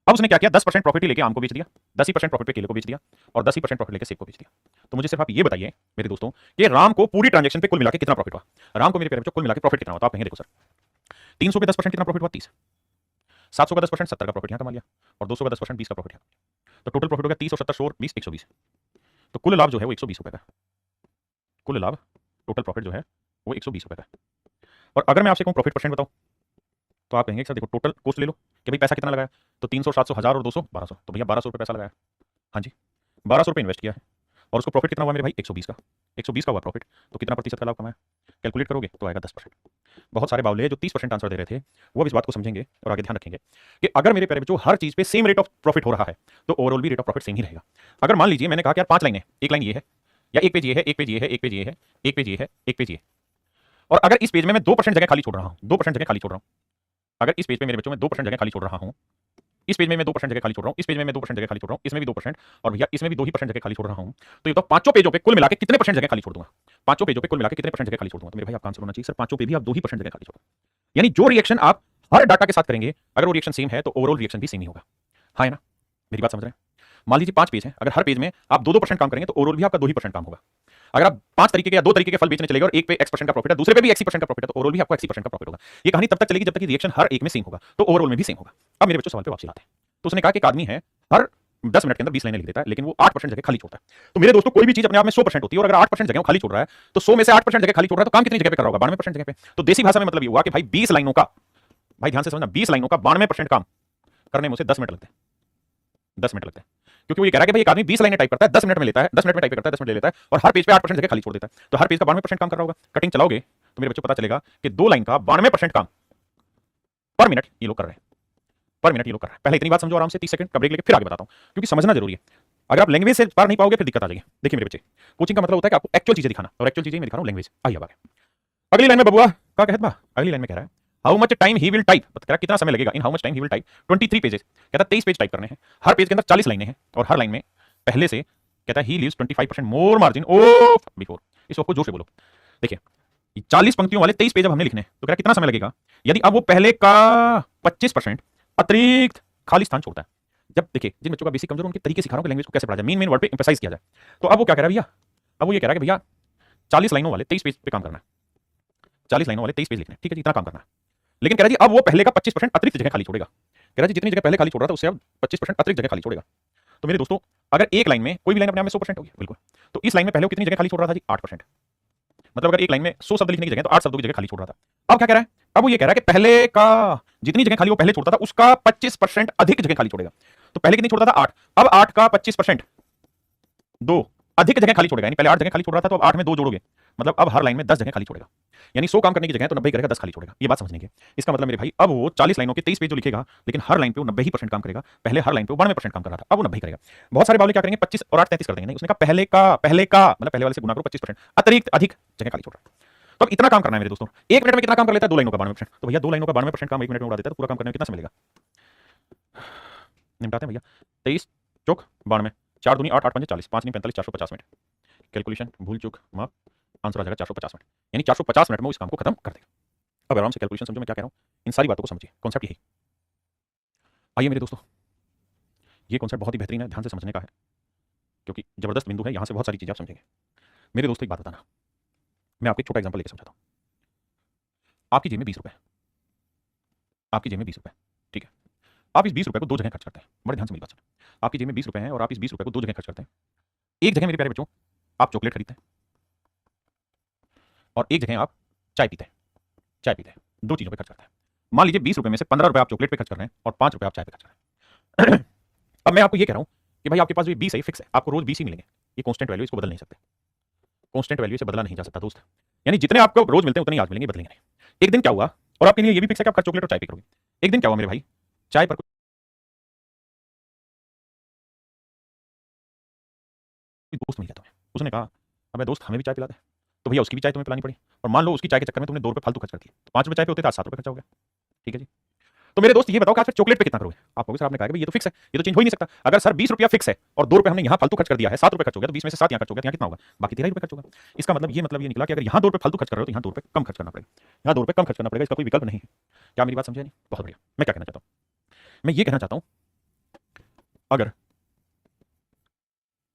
अब उसने क्या किया, 10% प्रॉफिट लेके आम को बेच दिया, 10% प्रॉफिट पे केले को बेच दिया और 10% प्रॉफिट लेके सेब को बेच दिया। तो मुझे सिर्फ आप ये बताइए मेरे दोस्तों कि राम को पूरी ट्रांजैक्शन पे कुल मिला के कितना प्रॉफिट हुआ। राम को मेरे प्यारे बच्चों कुल मिला के प्रॉफिट कितना हुआ, तो आप कहेंगे देखो सर 300 पे 10% कितना प्रॉफिट हुआ 30, 700 का 10% 70 का प्रॉफिट यहाँ कमा लिया, और 200 का 10% 20 का प्रॉफिट यहाँ। तो टोटल प्रॉफिट हो गया 30 और 70 और 20 120। तो कुल लाभ जो है वो 120 रुपए का, कुल लाभ टोटल प्रॉफिट जो है वो 120 रुपए का। और अगर मैं आपसे कहूँ प्रॉफिट परसेंट बताओ, तो आप कहेंगे सर देखो टोटल कॉस्ट ले लो कि भाई पैसा कितना लगाया, तो 300 700 1000 और 200 1200, तो भैया 1200 रुपये पैसा लगाया, हाँ जी 1200 रुपये इन्वेस्ट किया है, और उसको प्रॉफिट कितना हुआ मेरे भाई 120 का, 120 का हुआ प्रॉफिट, तो कितना प्रतिशत का लाभ कमाया, कैलकुलेट करोगे तो आएगा 10%। बहुत सारे बावले जो 30% आंसर दे रहे थे वो इस बात को समझेंगे और आगे ध्यान रखेंगे कि अगर मेरे प्यारे बच्चों हर चीज पे सेम रेट ऑफ प्रॉफिट हो रहा है तो ओवरऑल भी रेट ऑफ प्रॉफिट सेम ही रहेगा। अगर मान लीजिए मैंने कहा कि यार 5 लाइनें, एक लाइन ये है या एक पेज ये है, एक पेज ये है, एक पेज ये है, एक पेज ये है, एक पेज ये, और अगर इस पेज में मैं 2% जगह खाली छोड़ रहा हूं, 2% जगह खाली छोड़ रहा हूं, अगर इस पेज पे मेरे बच्चों में 2% जगह खाली छोड़ रहा हूं, इस पेज में मैं 2% जगह खाली छोड़ रहा हूं, इस पेज में मैं 2% जगह खाली छोड़ रहा हूं, इसमें भी 2% और भैया इसमें भी 2% जगह खाली छोड़ रहा हूं, तो ये तो पांचों पेजों पे कुल मिलाकर कितने परसेंट जगह खाली छोड़ दूंगा, पांचों पेजों पे कुल मिलाकर कितने परसेंट जगह खाली छोड़ दूंगा। तो मेरे भाई आपका आंसर होना चाहिए सर पांचों पे भी आप 2% जगह खाली छोड़ो, यानी जो रिएक्शन आप हर डाटा के साथ करेंगे अगर वो रिएक्शन सेम है तो ओवरऑल रिएक्शन भी सेम ही होगा। हाँ है ना, मेरी बात समझ रहे हैं। मान लीजिए 5 पेज है, अगर हर पेज में आप 2% काम करेंगे तो ओवरऑल भी आपका 2% काम होगा। अगर आप 5 तरीके के या 2 तरीके के फल बेचने चलेंगे और एक पे X% का प्रॉफिट है, दूसरे पे भी X% का प्रॉफिट है, तो ओवरऑल भी आपको X% का प्रॉफिट होगा। ये कहानी तब तक चलेगी जब तक कि रिएक्शन हर एक में सेम होगा, तो ओवरऑल में भी सेम होगा। अब मेरे बच्चों सवाल पे वापस लाते हैं। तो उसने कहा कि एक आदमी है हर 10 मिनट के अंदर 20 लाइनें लिख देता है, लेकिन वो 8% जगह खाली छोड़ता है। तो मेरे दोस्तों कोई भी चीज अपने आप में 100% होती है, और अगर 8% जगह खाली छोड़ रहा है तो 100 में से 8% जगह खाली छोड़ रहा है तो काम कितनी जगह पे कर रहा होगा, 92% जगह पे। तो देसी भाषा में मतलब ये हुआ कि भाई 20 लाइनों का, भाई ध्यान से समझना, 20 लाइनों का 92% काम करने में उसे 10 मिनट लगते हैं, 10 मिनट लगते हैं, क्योंकि वो ये कह रहा है कि भाई एक आदमी 20 लाइनें टाइप करता है 10 मिनट में लेता है, 10 मिनट में टाइप करता है 10 मिनट ले लेता है, और हर पेज पे 8% जगह खाली छोड़ देता है, तो हर पेज का 92% काम कर रहा होगा। कटिंग चलाओगे तो मेरे बच्चों पता चलेगा कि 2 लाइन का 92% काम पर मिनट ये लोग कर रहे हैं, पर मिनट ये लोग कर रहे हैं। पहले इतनी बात समझो आराम से, 30 सेकंड का ब्रेक लेके फिर आगे बताता हूं, क्योंकि समझना जरूरी है। अगर आप लैंग्वेज से पार नहीं पाओगे फिर दिक्कत आ जाएगी। देखिए मेरे बच्चे, कोचिंग का मतलब होता है कि आपको एक्चुअल चीजें दिखाना, और एक्चुअल चीजें मैं दिखा रहा हूं लैंग्वेज। आइए अब आगे अगली लाइन में बबुआ क्या कहत बा, अगली लाइन में कह रहा है how much time he will type, कह रहा कितना समय लगेगा, in how much time he will type 23 pages, कहता 23 पेज टाइप करने हैं, हर पेज के अंदर 40 लाइनें हैं, और हर लाइन में पहले से कहता है he leaves 25% more margin of before. इस वक्त जोर से बोलो। देखिए 40 पंक्तियों वाले 23 पेज अब हमने लिखने, तो कह रहा कितना समय लगेगा यदि अब वो पहले का 25% अतिरिक्त खाली स्थान छोड़ता है। जब देखिए जिन बच्चों का बेसिक कमजोर उनके तरीके सिखा रहा हूं कि लैंग्वेज को कैसे पढ़ा जाए, मेन वर्ड पे एम्फसाइज किया जाए। तो अब वो क्या कह रहा है भैया, अब वो ये कह रहा है कि भैया 40 लाइनों वाले 23 पेज पे काम करना है, 40 लाइनों वाले 23 पेज लिखने, ठीक है जी, इतना काम करना है, लेकिन कह रहा है जी अब वो पहले का 25% अतिरिक्त जगह खाली छोड़ेगा। कह रहा है जितनी जगह पहले खाली छोड़ रहा था उससे अब 25% अतिरिक्त जगह खाली छोड़ेगा। तो मेरे दोस्तों अगर एक लाइन में कोई भी लाइन अपने आप में 100% होगी बिल्कुल, तो इस लाइन में पहले वो कितनी जगह खाली छोड़ रहा था जी 8%। मतलब अगर एक लाइन में 100 शब्द लिखने की जगह तो 8 शब्दों की जगह खाली छोड़ रहा था। अब क्या कह रहा है, अब वो ये कह रहा है कि पहले का जितनी जगह खाली वो पहले छोड़ता था उसका 25% अधिक जगह खाली छोड़ेगा। तो पहले कितनी छोड़ता था 8, अब 8 का 25% 2 अधिक जगह खाली छोड़ेगा। यानी पहले 8 जगह खाली छोड़ रहा था तो अब 8 में 2 जोड़ोगे, मतलब अब हर लाइन में 10 जगह खाली छोड़ेगा। यानी 100 काम करने की जगह तो 90 करेगा, 10 खाली छोड़ेगा। ये बात समझने की। इसका मतलब मेरे भाई अब वो 40 लाइनों के 23 पेज जो लिखेगा, लेकिन हर लाइन पे वो 90% काम करेगा। पहले हर लाइन पे वो 92% काम कर रहा था, अब वो 90 करेगा। बहुत सारे बावले क्या करेंगे 25 और 8 33 कर देंगे। नहीं, उसने कहा पहले का मतलब पहले वाले से गुना करो 25% अतिरिक्त अधिक जगह खाली छोड़ रहा है। तो अब इतना काम करना है मेरे दोस्तों। 1 मिनट में कितना काम कर लेता है 2 लाइनों का 92%। तो भैया 2 लाइनों का 92% काम 1 मिनट में उड़ा देता है, तो पूरा काम करने में कितना समय मिलेगा? निपटाते हैं भैया। 23 चौक 92, 4 दूनी 8, 8 पंजे 40, 5 नहीं 45, 450 मिनट। कैलकुलेशन भूल चूक माफ, आंसर आ जाएगा 450 मिनट। यानी 450 मिनट में वो इस काम को खत्म कर देगा। अब आराम से कैलकुलेशन समझो मैं क्या कह रहा हूँ, इन सारी बातों को समझिए, कॉन्सेप्ट यही। आइए मेरे दोस्तों, ये कॉन्सेप्ट बहुत ही बेहतरीन है, ध्यान से समझने का है, क्योंकि जबरदस्त बिंदु है, यहां से बहुत सारी चीजें आप समझेंगे। मेरे दोस्तों एक बात बताना, मैं आपको एक छोटा एग्जाम्पल लेकर समझाता हूँ। आपकी जेब में 20 रुपए, आपकी जेब में 20 रुपए, ठीक है। आप इस 20 रुपए को 2 जगह खर्च करते हैं। बड़े ध्यान से मेरी बात सुनो। आपकी जेब में 20 रुपए हैं और आप इस 20 रुपए को 2 जगह खर्च करते हैं। एक जगह मेरे प्यारे बच्चों आप चॉकलेट खरीदते हैं और एक जगह आप चाय पीते हैं। चाय पीते हैं, 2 चीजों पे खर्च करते हैं। मान लीजिए 20 रुपए में से 15 रुपए आप चॉकलेट पे खर्च कर रहे हैं और 5 रुपए आप चाय पे खर्च कर रहे हैं। अब मैं आपको ये कह रहा हूं कि भाई आपके पास जो 20 है फिक्स है, आपको रोज 20 ही मिलेंगे। ये कांस्टेंट वैल्यू, इसको बदल नहीं सकते। कांस्टेंट वैल्यू से बदला नहीं जा सकता दोस्त। यानी जितने आपको रोज मिलते हैं उतने ही आज मिलेंगे, बदलेंगे नहीं। एक दिन क्या हुआ, और आपके लिए ये भी फिक्स है कि आप चॉकलेट और चाय पी करोगे। एक दिन क्या हुआ मेरे भाई, चाय पर कोई दोस्त मिल गया तुम्हें, उसने कहा अबे दोस्त हमें भी चाय पिला दे। तो भैया उसकी भी चाय तुम्हें पिलानी पड़ी, और मान लो उसकी चाय के चक्कर में तुमने 2 रुपए फालतू खर्च कर दिए, तो 5 रुपए चाय पे होते थे, आज 7 रुपए खर्चा हो गया। ठीक है जी। तो मेरे दोस्त ये बताओ कि आप फिर चॉकलेट पे कितना करोगे? आप कहोगे सर आपने कहा कि ये तो फिक्स है, ये तो चेंज हो ही नहीं सकता। अगर सर 20 रुपया फिक्स है और 2 रुपए हमने यहाँ फालतू खर्च कर दिया है, 7 रुपए खर्च हो गया, तो 20 में से 7 यहाँ खर्च हो गया, तो यहाँ कितना होगा? बाकी 13 रुपए खर्च होगा। इसका मतलब ये निकला कि अगर यहाँ 2 रुपए फालतू खर्च कर रहे हो तो यहाँ 2 रुपए कम खर्च करना पड़ेगा, यहाँ 2 रुपए कम खर्च करना पड़ेगा। इसका कोई विकल्प नहीं है। क्या मेरी बात समझे? नहीं, बहुत बढ़िया। मैं क्या कहना चाहता हूँ, मैं ये कहना चाहता हूँ अगर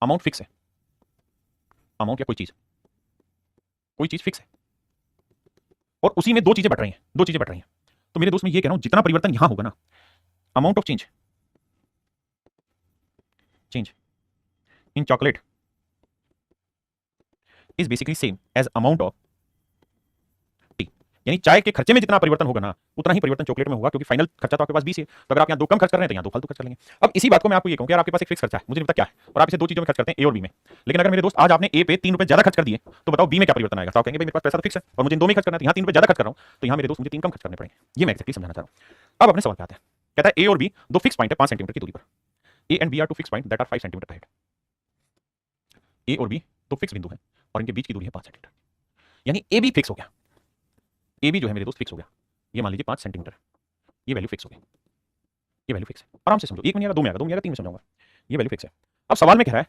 अमाउंट फिक्स है, अमाउंट या कोई चीज फिक्स है और उसी में 2 चीजें बढ़ रही हैं, 2 चीजें बढ़ रही हैं, तो मेरे दोस्त मैं ये कह रहा हूं जितना परिवर्तन यहां होगा ना, amount of change in chocolate is basically same as amount of tea. यानी चाय के खर्चे में जितना परिवर्तन होगा ना, उतना ही परिवर्तन चॉकलेट में होगा, क्योंकि फाइनल खर्चा तो आपके पास 20 है। तो अगर आप यहाँ 2 कम खर्च कर रहे हैं तो यहाँ 2 फालतू खर्च कर लेंगे। अब इसी बात को मैं आपको ये कहूं कि यार आपके पास एक फिक्स खर्चा है, मुझे नहीं पता क्या है, और आप इसे 2 चीजों में खर्च करते हैं, ए और बी में। लेकिन अगर मेरे दोस्त आज आपने ए पे 3 रुपए ज्यादा खर्च कर दिए, तो बताओ बी में क्या परिवर्तन आएगा? तो आप कहेंगे भाई मेरे पास पैसा तो फिक्स है और मुझे इन 2 में खर्च करना है, यहाँ 3 रुपए ज्यादा खर्च कर रहा हूं, तो यहाँ मेरे दोस्त मुझे 3 कम खर्च करने पड़ेंगे। ये मैं एक्जेक्टली समझाना चाह रहा हूं। अब अपने सवाल पे आते हैं। कहता है ए और बी 2 फिक्स पॉइंट है 5 सेंटीमीटर की दूरी पर। A and b are 2 fix point that are 5 centimetre ahead. A और बी 2 फिक्स बिंदु है और इनके बीच की दूरी है 5 सेंटीमीटर। यानी ए बी फिक्स हो गया, ए बी जो है मेरे दोस्त फिक्स हो गया। ये मान लीजिए 5 सेंटीमीटर, ये वैल्यू फिक्स हो गई, ये वैल्यू फिक्स है। आराम से समझो, 1 में नहीं आएगा, 2 में आएगा, 2 में आएगा, 3 में समझाऊंगा। ये वैल्यू फिक्स है। अब सवाल में कह रहा है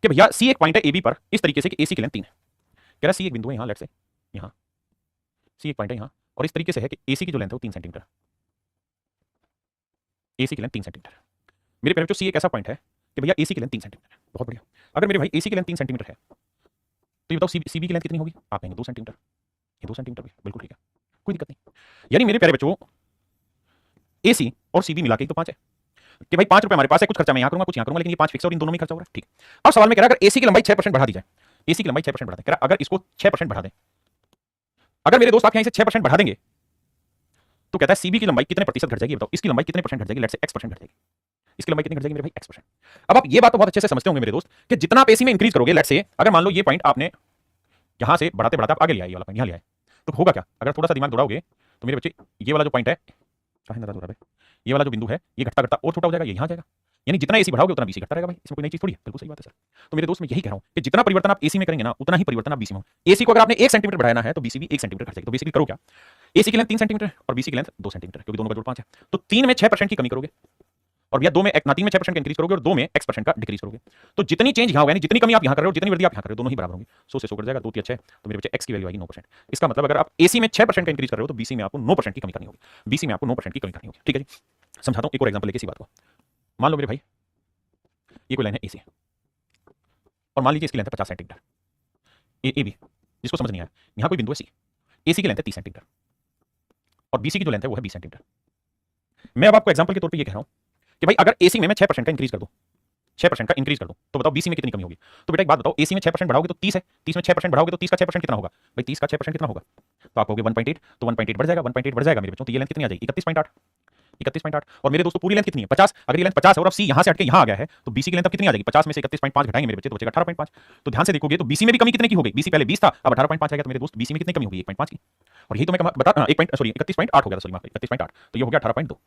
कि भैया सी एक पॉइंट है ए बी पर इस तरीके से कि एसी की लेंथ 3 है। कह रहा है सी एक बिंदु है यहाँ, लेट्स से यहाँ सी एक पॉइंट है यहाँ, और इस तरीके से है कि एसी की जो लेंथ है वो 3 सेंटीमीटर, एसी की लेंथ 3 सेंटीमीटर। मेरे प्यारे बच्चों सी एक ऐसा पॉइंट है कि भैया एसी की लेंथ 3 सेंटीमीटर है। बहुत बढ़िया। अगर मेरे भाई एसी की लेंथ 3 सेंटीमीटर है, तो ये बताओ सीबी की लेंथ कितनी होगी? आप कहेंगे 2 सेंटीमीटर। ये 2 सेंटीमीटर भी बिल्कुल ठीक है, कोई दिक्कत नहीं। यानी मेरे प्यारे बच्चों एसी और सीबी मिला के तो 5 है कि भाई 5 रुपए हमारे पास है, कुछ खर्चा मैं यहाँ करूंगा, कुछ यहाँ करूंगा, लेकिन ये 5 फिक्स है और इन दोनों में खर्चा हो रहा है। ठीक। अब सवाल में कह रहा है अगर एसी की लंबाई 6% बढ़ा दी जाए, एसी की लंबाई 6% बढ़ा दें, कह रहा अगर इसको 6% बढ़ा दें, अगर मेरे दोस्त आप यहाँ इसे 6% बढ़ा देंगे, तो कहता है सीबी की लंबाई कितने प्रतिशत घट जाएगी? बताओ इसकी लंबाई कितने परसेंट घट जाएगी? लेट्स से x% घट जाएगी। इसकी लंबाई कितनी घट जाएगी मेरे भाई? x%। अब आप ये बात तो बहुत अच्छे से समझते होंगे मेरे दोस्त कि जितना आप एसी में इंक्रीज करोगे, लेट्स से अगर मान लो ये पॉइंट आपने यहां से बढ़ाते बढ़ाते आप आगे ले आए, ये वाला पॉइंट यहां ले आए, तो होगा क्या? अगर थोड़ा सा दिमाग दौड़ाओगे तो मेरे बच्चे ये वाला जो पॉइंट है, चाहे ना दौड़ा, ये वाला जो बिंदु है ये घटता घटता और छोटा हो जाएगा, ये यहां जाएगा। यानी जितना एसी बढ़ाओगे उतना बीसी घटता रहेगा भाई, इसमें कोई नई चीज थोड़ी है। बिल्कुल सही बात है सर। तो मेरे दोस्त मैं यही कह रहा हूं कि जितना परिवर्तन आप एसी में करेंगे ना, उतना ही परिवर्तन आप बीसी में। एसी को अगर आपने 1 सेंटीमीटर बढ़ाना है तो बीसी भी 1 सेंटीमीटर घट जाएगी। तो बेसिकली करो क्या, एसी की लेंथ 3 सेंटीमीटर और बीसी की लेंथ 2 सेंटीमीटर, क्योंकि दोनों का जोड़ 5 है, तो 3 में 6% की कमी करोगे, और भैया 2 में 3 में 6% का इंक्रीज करोगे और 2 में x% का डिक्रीज करोगे। तो जितनी चेंज यहाँ होगा, यानी जितनी कमी आप यहाँ कर रहे हो, जितनी वृद्धि आप यहाँ कर रहे हो, दोनों ही बराबर होंगी। 100 से 100 कट जाएगा, 2 3 6, तो मेरे बच्चे x की वैल्यू आएगी 9%। इसका मतलब अगर आप एसी में 6% का इंक्रीज कर रहे हो तो बीसी में आपको 9% की कमी करनी होगी, बीसी में आपको 9% की कमी करनी होगी। ठीक है जी, समझाता हूँ एक और एग्जांपल लेके इसी बात को। मान लो मेरे भाई ये कोई लाइन है एसी, और मान लीजिए इसकी लेंथ है 50 सेंटीमीटर। ए बी जिसको समझ नहीं आया, यहाँ कोई बिंदु है सी, एसी की लेंथ है 30 सेंटीमीटर और बीसी की जो लेंथ है वो है 20 सेंटीमीटर। मैं अब आपको एग्जांपल के तौर पे ये कह रहा हूं कि भाई अगर एसी में मैं 6% का इंक्रीज कर दूं, 6% का इंक्रीज कर दूं, तो बताओ बीसी में कितनी कमी होगी। तो बेटा एक बात बताओ, एसी में 6% बढ़ाओगे तो 30 है, 30 में 6% बढ़ाओगे तो 30 का 6% कितना होगा भाई, 30 का 6% कितना होगा, तो आप कहोगे 1.8, तो 1.8 बढ़ जाएगा, 1.8 बढ़ जाएगा मेरे बच्चों, तो ये लेंथ कितनी आ जाएगी 31.8, 31.8। और मेरे दोस्तों पूरी लेंथ कितनी है 50, अगर ये लेंथ 50 है और अब सी यहां से हटके यहां आ गया है तो बीसी की लेंथ अब कितनी आ जाएगी, 50 में से 31.5 घटाएंगे मेरे बच्चे तो बचेगा 18.5। तो ध्यान से देखोगे तो बीसी में भी कमी कितने की हो गई, बीसी पहले 20 था अब 18.5 आ गया, तो मेरे दोस्त बीसी में कितनी कमी होगी 1.5 की। और यही तो मैं बता 31.8 हो गया, सॉरी माफ 31.8, तो ये हो गया 18.2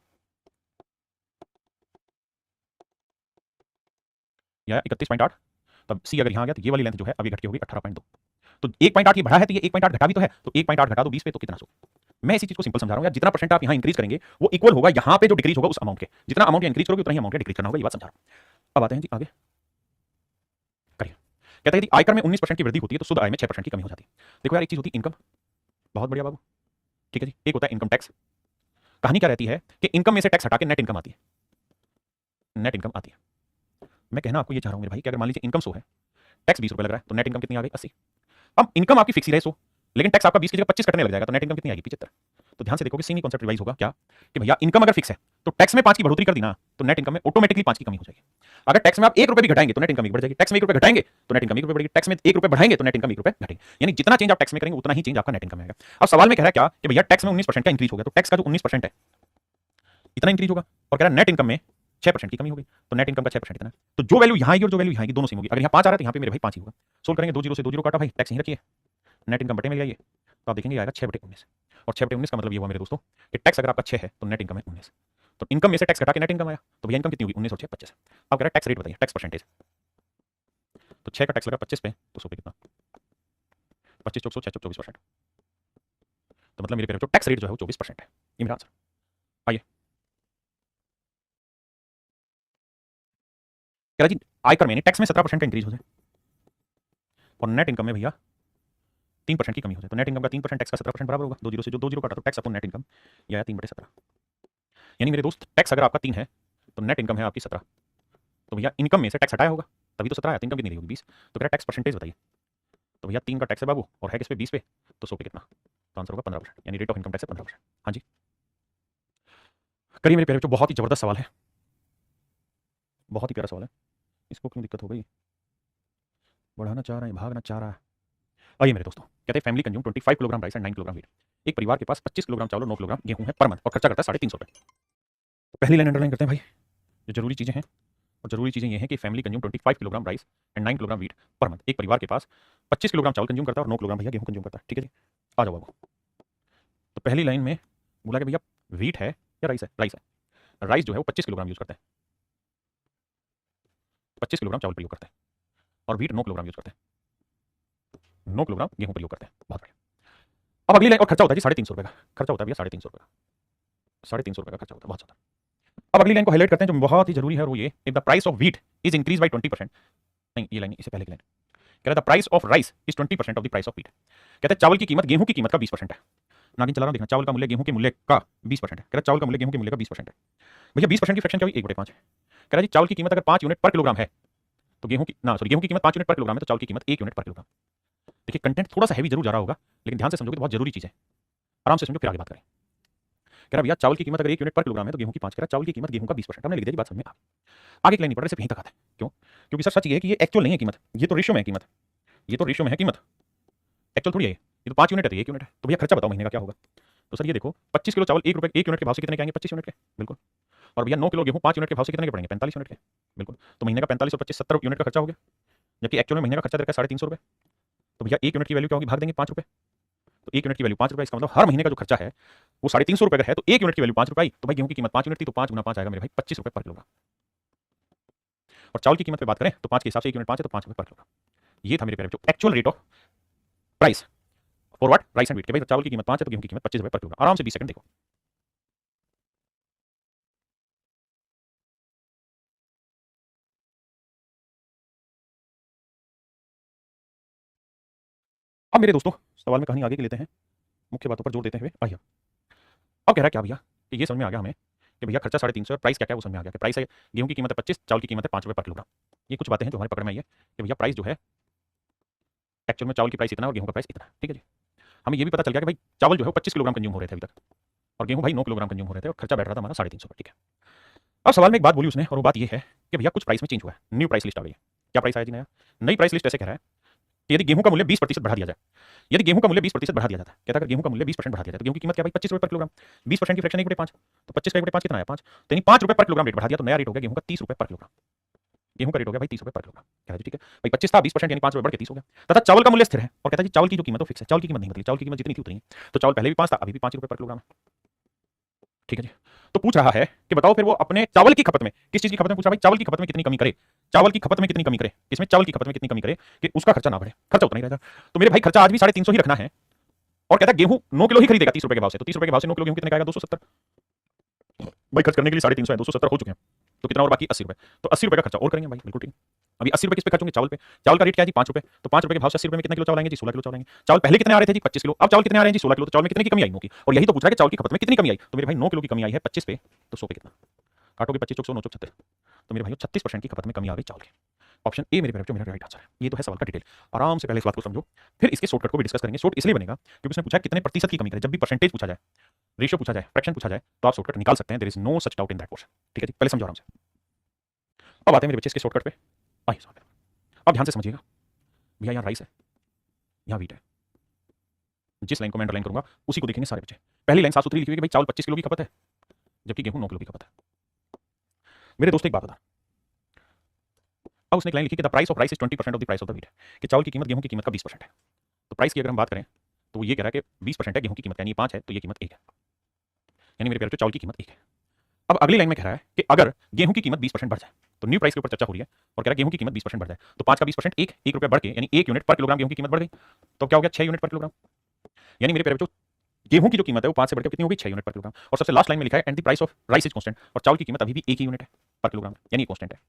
या 31.8। तब सी अगर यहां आ गया तो ये वाली लेंथ जो है अभी घट के होगी 18.2। तो 1.8 ये बढ़ा है तो ये 1.8 घटा भी तो है, तो 1.8 घटा दो 20 पे तो कितना सो। मैं इसी चीज को सिंपल समझा रहा हूं यार, जितना परसेंट आप यहां इंक्रीज करेंगे वो इक्वल होगा यहां पे जो डिक्रीज होगा उस अमाउंट के, जितना अमाउंट इंक्रीज करोगे उतना ही अमाउंट डिक्रीज करना होगा, ये बात समझा रहा हूं। अब आते हैं जी आगे करिए। कहता है यदि आयकर में 19% की वृद्धि होती है तो शुद्ध आय में 6% की कमी हो जाती है। देखो यार एक चीज होती है इनकम, बहुत बढ़िया बाबू, ठीक है जी। एक होता है इनकम टैक्स, कहानी क्या रहती है कि इनकम में से टैक्स हटा के नेट इनकम आती है, नेट इनकम आती है। मैं कहना आपको ये चाह रहा हूं मेरे भाई कि अगर मान लीजिए इनकम 100 है, टैक्स 20 रुपए लग रहा है, तो नेट इनकम कितनी आ गई 80। अब इनकम आपकी फिक्स ही रहे 100, लेकिन टैक्स आपका 20 की जगह 25 कटने लग जाएगा, तो नेट इनकम कितनी आएगी 75। तो ध्यान से देखोगे सेम ही कॉन्सेप्ट रिवाइज होगा क्या कि भैया इनकम अगर फिक्स है तो टैक्स में 5 की बढ़ोतरी कर दी ना तो नेट इनकम में ऑटोमेटिकली 5 की कमी हो जाएगी। अगर टैक्स में आप 1 रुपए भी घटाएंगे तो नेट इनकम 1 बढ़ जाएगी, टैक्स में 1 रुपए घटाएंगे तो नेट इनकम 1 रुपए बढ़ेगी, टैक्स में 1 रुपए बढ़ाएंगे तो नेट इनकम 1 रुपए घटेगी। यानी जितना चेंज आप टैक्स में करेंगे उतना ही चेंज आपका नेट इनकम में आएगा। अब सवाल में कह रहा है क्या कि भैया टैक्स में 19% का इंक्रीज हो गया, तो टैक्स का जो 19% है इतना इंक्रीज होगा, और कह रहा है नेट इनकम में 6% की कमी होगी, तो नेट इनकम का 6% इतना है। तो जो वैल्यू यहां आएगी और जो वैल्यू यहां आएगी दोनों सेम होगी। अगर यहां 5 आ रहा है तो यहां पे मेरे भाई 5 ही होगा। सोल्व करेंगे 2 0 से 2 0 काटा भाई, टैक्स यहीं रखिए, नेट इनकम बटे में ले आइए, तो आप देखेंगे आएगा 6/19। और 6/19 का मतलब ये हुआ मेरे दोस्तों कि टैक्स अगर आपका 6 है तो नेट इनकम है 19। तो इनकम में से टैक्स घटा के नेट इनकम आया, तो भैया इनकम कितनी होगी 19 और 6 25। अब कह रहा है टैक्स रेट बताइए, टैक्स परसेंटेज, तो 6 का टैक्स लगा 25 पे तो 100 पे कितना, 25 चौक 100 6 चौक 24%, तो मतलब मेरे प्यारे जो टैक्स रेट जो है वो 24% है। ये मेरा आंसर। आइए कह रहा जी आयकर में टैक्स में 17% का इंक्रीज हो जाए और नेट इनकम में भैया 3% की कमी हो जाए, तो नेट इनकम का 3% टैक्स का 17% बराबर होगा। 2 0 से जो 2 0 काटा तो टैक्स अपॉन नेट इनकम ये आया 3/17। यानी मेरे दोस्त टैक्स अगर आपका 3 है तो नेट इनकम है आपकी 17, तो भैया इनकम में से टैक्स हटाया होगा तभी तो 17 आया, तो इनकम कितनी होगी 20। तो कह रहा टैक्स परसेंटेज बताइए, तो भैया 3 का टैक्स है बाबू और है किस पे 20 पे, तो 100 पे कितना, तो आंसर होगा 15%, यानी रेट ऑफ इनकम टैक्स है 15%। हाँ जी करिए मेरे प्यारे बच्चों, बहुत ही जबरदस्त सवाल है, बहुत ही प्यारा सवाल है। इसको क्यों दिक्कत हो गई, बढ़ाना चाह रहे हैं भागना चाह रहा है। आइए मेरे दोस्तों, कहते हैं family consume 25 kilogram rice and 9 kilogram wheat. एक परिवार के पास 25 किलोग्राम चावल और 9 किलोग्राम गेहूं है पर मंथ और खर्चा करता है 350 रुपए। तो पहली लाइन अंडरलाइन करते हैं भाई, जो जरूरी चीजें हैं, और जरूरी चीजें ये हैं कि family consume 25 kilogram rice and 9 kilogram wheat per month. एक परिवार के पास 25 किलोग्राम चावल कंज्यूम करता है और 9 किलोग्राम भैया गेहूं कंज्यूम करता है, ठीक है जी। आ जाओ बाबू, तो पहली लाइन में बोला कि भैया व्हीट है या राइस है, राइस है। राइस जो है वो 25 किलोग्राम यूज करता है, 25 किलोग्राम चावल प्रयोग करता है, और व्हीट 9 किलोग्राम यूज करता है, 9 किलोग्राम गेहूं प्रयोग करते हैं। बहुत बढ़िया। अब अगली लाइन, और खर्चा होता है जी 350 रुपए का, खर्चा होता है भैया 350 रुपए का, 350 रुपए का खर्चा होता है, बहुत ज्यादा। अब अगली लाइन को हाईलाइट करते हैं जो बहुत ही जरूरी है, और वो ये, if the price of wheat is increase bye 20%, नहीं ये लाइन इससे पहले की लाइन कह रहा है the price of rice is 20% of the price of wheat. कहते हैं चावल की कीमत गेहूं की कीमत का 20% है। नागिन चला रहा हूं देखना, चावल का मूल्य गेहूं के मूल्य का 20% है, कह रहा है चावल का मूल्य गेहूं के मूल्य का 20% है। भैया 20% की फ्रैक्शन क्या हुई 1/5 है। कह रहा है जी चावल की कीमत अगर 5 यूनिट पर किलोग्राम है तो गेहूं की ना सॉरी गेहूं की कीमत 5 यूनिट पर किलोग्राम है तो चावल की कीमत 1 यूनिट पर किलोग्राम। देखिए कंटेंट थोड़ा सा हैवी जरूर जा रहा होगा, लेकिन ध्यान से समझोगे तो बहुत जरूरी चीज है, आराम से समझो फिर आगे बात करें। कह रहा भैया चावल की कीमत अगर 1 यूनिट पर किलोग्राम है तो गेहूं की 5, कह रहा चावल की कीमत गेहूं का 20%। हमने लिख दिया जी, बात समझ में आ। आगे की लाइन नहीं पढ़ रहे, सिर्फ यहीं तक आता है। क्यों? क्योंकि सर सच ये है कि ये एक्चुअल नहीं है कीमत, ये तो रेशियो में है कीमत, ये तो रेशियो में है कीमत, एक्चुअल थोड़ी है ये तो 5 यूनिट है तो 1 यूनिट है। तो भैया खर्चा बताओ महीने का क्या होगा। तो सर ये देखो 25 किलो चावल 1 रुपए 1 यूनिट के भाव से कितने के आएंगे 25 यूनिट के, बिल्कुल। और भैया 9 किलो गेहूं 5 यूनिट के भाव से कितने के पड़ेंगे 45 यूनिट के, बिल्कुल। तो महीने का 45 और 25 70 यूनिट का खर्चा हो गया, जबकि एक्चुअल में महीने का खर्चा देखा 350 रुपए। तो भैया 1 यूनिट की वैल्यू क्या होगी, भाग देंगे 5 रुपए, तो 1 यूनिट की वैल्यू 5 रुपए, इसका मतलब हर महीने का जो खर्चा है वो 350 रुपए का है, तो 1 यूनिट की वैल्यू 5 रुपए आई, तो भाई गेहूं की कीमत 5 यूनिट थी तो 5 गुना 5 आएगा मेरे भाई 25 रुपए पर किलोग्राम। और चावल की कीमत पे बात करें तो 5 के हिसाब से 1 यूनिट 5 है तो 5 रुपए पर किलोग्राम। ये था मेरे प्यारे जो actual rate of price for what rice and wheat, के भाई चावल की कीमत 5 है तो गेहूं की कीमत 25 रुपए पर किलोग्राम। आराम से 20 सेकंड देखो। अब मेरे दोस्तों सवाल में कहानी आगे की लेते हैं, मुख्य बातों पर जोर देते हुए। आइए अब कह रहा है क्या भैया कि ये समझ में आ गया हमें कि भैया खर्चा 350 है, प्राइस क्या क्या वो समझ में आ गया कि प्राइस है गेहूं की कीमत है 25, चावल की कीमत है 5 रुपए पर किलोग्राम। ये कुछ बातें हैं जो हमारे पकड़ में आई है कि भैया प्राइस जो है एक्चुअल में चावल की प्राइस इतना और गेहूं का प्राइस इतना, ठीक है जी। हमें ये भी पता चल गया कि भाई चावल जो है 25 किलोग्राम कंज्यूम हो रहे थे अभी तक, और गेहूं भाई 9 किलोग्राम कंज्यूम हो रहे थे और खर्चा बैठ रहा था हमारा 350 रुपये। ठीक है, अब सवाल में एक बात बोली उसने और वो बात ये है कि भैया कुछ प्राइस में चेंज हुआ है, न्यू प्राइस लिस्ट आ गई है। क्या प्राइस आया जी नया? नई प्राइस लिस्ट ऐसे कह रहा है कि यदि गेहूं का मूल्य 20% बढ़ा दिया जाए, यदि गेहूं का मूल्य 20% बढ़ा दिया जाता है, कहता है अगर गेहूं का मूल्य 20% बढ़ा दिया जाए तो गेहूं की कीमत क्या भाई 25 रुपये पर किलोग्राम। 20% की फ्रैक्शन 1/5, तो 25 का 1/5 कितना आया 5, तो यानी 5 रुपये पर किलोग्राम रेट बढ़ा दिया, तो नया रेट हो गया गेहूं का 30 रुपये पर किलोग्राम। गेहूं का रेट हो गया भाई 30 रुपये पर किलोग्राम। क्या है जी? ठीक है भाई, 25 था 20% यानी 5 रुपये बढ़ के 30 हो गया। तथा चावल का मूल्य स्थिर है और कहता है जी चावल की जो कीमत है फिक्स है, चावल की कीमत नहीं बदली, चावल की कीमत जितनी थी उतनी है। तो चावल पहले भी 5 था, अभी भी 5 रुपये पर किलोग्राम है। ठीक है जी, तो पूछ रहा है कि बताओ फिर वो अपने चावल की खपत में, किस चीज की खपत में पूछ रहा है भाई, चावल की खपत में कितनी कमी करे, चावल की खपत में कितनी कमी करे, किसमें चावल की खपत में कितनी कमी करे कि उसका खर्चा ना बढ़े, खर्चा उतना ही रहेगा। तो मेरे भाई खर्चा आज भी 350 ही रखना है और कहता है गेहूं 9 किलो ही खरीदेगा 30 रुपए के भाव से, तो 30 रुपए के भाव से 9 किलो गेहूं कितने का आएगा 270। भाई खर्च करने के लिए 350 है, 270 हो चुके हैं, तो कितना और बाकी 80 रुपए, तो 80 रुपए का खर्चा और करेंगे भाई, बिल्कुल ठीक। अभी 80 रुपए किस पे खर्च होंगे, चावल पे। चावल का रेट क्या है जी 5 रुपए, तो 5 रुपए के भाव से 80 रुपए में कितने किलो चावल आएंगे जी 16 किलो चावल आएंगे। चावल पहले कितने आ रहे थे जी 25 किलो, अब चावल कितने आ रहे हैं जी 16 किलो, तो चावल में कितने की कमी आई होगी, और यही तो पूछ रहा है कि चावल की खपत में कितनी कमी आई। तो मेरे भाई 9 किलो की कमी आई है 25 पे, तो 100 पे कितना काटोगे, 25 चौक 100 9 चौक 36, तो मेरे भाई 36% की खपत में कमी आ गई चावल की। ऑप्शन ए मेरे बच्चों मेरा राइट आंसर है। ये तो है सवाल का डिटेल, आराम से पहले इस बात को समझो, फिर इसके शॉर्टकट को भी डिस्कस करेंगे। शॉर्ट इसलिए बनेगा क्योंकि उसने पूछा कितने प्रतिशत की कमी करें, जब भी परसेंटेज पूछा जाए, रेशियो पूछा जाए, फ्रैक्शन पूछा जाए, तो आप शॉर्टकट निकाल सकते हैं, there is no such doubt in that portion. ठीक है जी, पहले समझो आराम से। अब आते हैं मेरे बच्चे इसके शॉर्टकट पे, आइए सामने। अब ध्यान से समझिएगा भैया, यहाँ राइस है, यहाँ वीट है, जिस लाइन को मैं अंडरलाइन करूंगा उसी को देखेंगे सारे बच्चे। पहली लाइन साफ सुथरी लिखी हुई है कि भाई चावल 25 किलो की खपत है जबकि गेहूं 9 किलो की खपत है। मेरे दोस्त एक बात बता, अब उसने एक लाइन लिखी कि the price of rice is 20% of the price of the wheat, कि चावल की कीमत गेहूं की कीमत का 20% है। तो प्राइस की अगर हम बात करें तो वो ये कह रहा है कि 20% है गेहूं की कीमत, यानी 5 है तो ये कीमत 1 है, यानी मेरे प्यारे चावल की कीमत 1 है। अब अगली लाइन में कह रहा है कि अगर गेहूं की कीमत 20% बढ़ जाए, तो न्यू प्राइस के ऊपर चर्चा हो रही है और कह रहा है गेहूं की कीमत 20% बढ़ जाए, तो 5 का 20% 1 रुपया बढ़ के यानी 1 यूनिट पर किलोग्राम गेहूं की कीमत बढ़ गई, तो क्या हो गया 6 यूनिट पर किलोग्राम। यानी मेरे प्यारे बच्चों गेहूं की जो कीमत है वो 5 से बढ़कर कितनी हो गई 6 यूनिट पर किलोग्राम। और सबसे लास्ट लाइन में लिखा है and the price of rice is constant, और चावल की कीमत अभी भी 1 ही यूनिट है पर किलोग्राम, यानी कांस्टेंट है।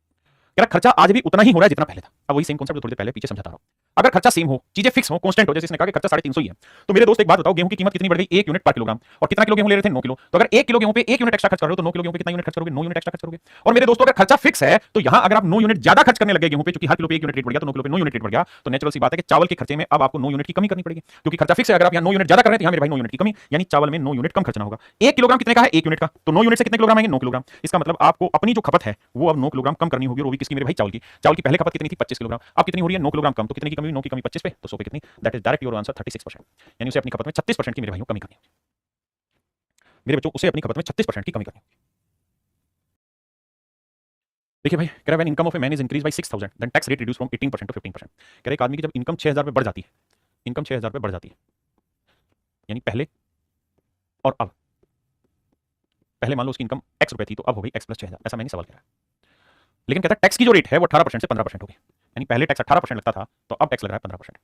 कह रहा खर्चा आज भी उतना ही हो रहा है जितना पहले था। अब वही सेम कॉन्सेप्ट थोड़ी देर पहले पीछे समझाता रहा हूं। अगर खर्चा सेम हो, चीजें फिक्स हो, कांस्टेंट हो, जैसे इसने कहा कि खर्चा 350 ही है, तो मेरे दोस्त एक बात बताओ गेहूं की कीमत कितनी बढ़ गई 1 यूनिट पर किलोग्राम, और कितना किलो गेहूं ले रहे थे 9 किलो, तो अगर 1 किलो गेहूं पे 1 यूनिट एक्स्ट्रा खर्च कर रहे हो तो 9 किलो गेहूं पे कितना यूनिट खर्च करोगे 9 यूनिट एक्स्ट्रा खर्च करोगे। और मेरे दोस्तों अगर खर्चा फिक्स है तो यहां अगर आप 9 यूनिट ज्यादा खर्च करने लगे गेहूं पे, क्योंकि हर किलो पे 1 यूनिट रेट बढ़ गया तो 9 किलो पे 9 यूनिट रेट बढ़ गया, तो नेचुरल सी बात है कि चावल के खर्चे में अब आपको 9 यूनिट की कमी करनी पड़ेगी, क्योंकि खर्चा फिक्स है। अगर आप यहां 9 यूनिट ज्यादा कर रहे हैं तो यहां मेरे भाई 9 यूनिट की कमी, यानी चावल में 9 यूनिट कम खर्चना होगा। 1 किलोग्राम कितने का है 1 यूनिट का, तो 9 यूनिट से कितने किलोग्राम आएंगे 9 किलोग्राम। इसका मतलब आपको अपनी जो खपत है वो अब 9 किलोग्राम कम करनी होगी, और वो भी किसकी मेरे भाई चावल की। चावल की पहले खपत कितनी थी 25 किलोग्राम, अब कितनी हो रही है 9 किलोग्राम कम, तो कितने की कमी 9 की कमी 25 पे, तो 100 पे कितनी, that is direct your answer 36%। यानी उसे अपनी खपत में 36% की मेरे भाइयों कमी करनी होगी। मेरे बच्चों उसे अपनी खपत में 36% की कमी करनी होगी। देखिए भाई, कह रहा है when income of a man is increase by 6000 then tax rate reduce from 18% to 15%। कह रहा है एक आदमी की जब इनकम 6000 पे बढ़ जाती है, इनकम 6000 पे बढ़ जाती है, यानी पहले और अब, पहले मान लो उसकी इनकम x रुपए थी तो अब हो गई x + 6000, ऐसा मैंने सवाल करा। लेकिन कहता है टैक्स की जो रेट है वो 18% से 15% हो गई, यानी पहले टैक्स 18% लगता था तो अब टैक्स लग रहा है 15%।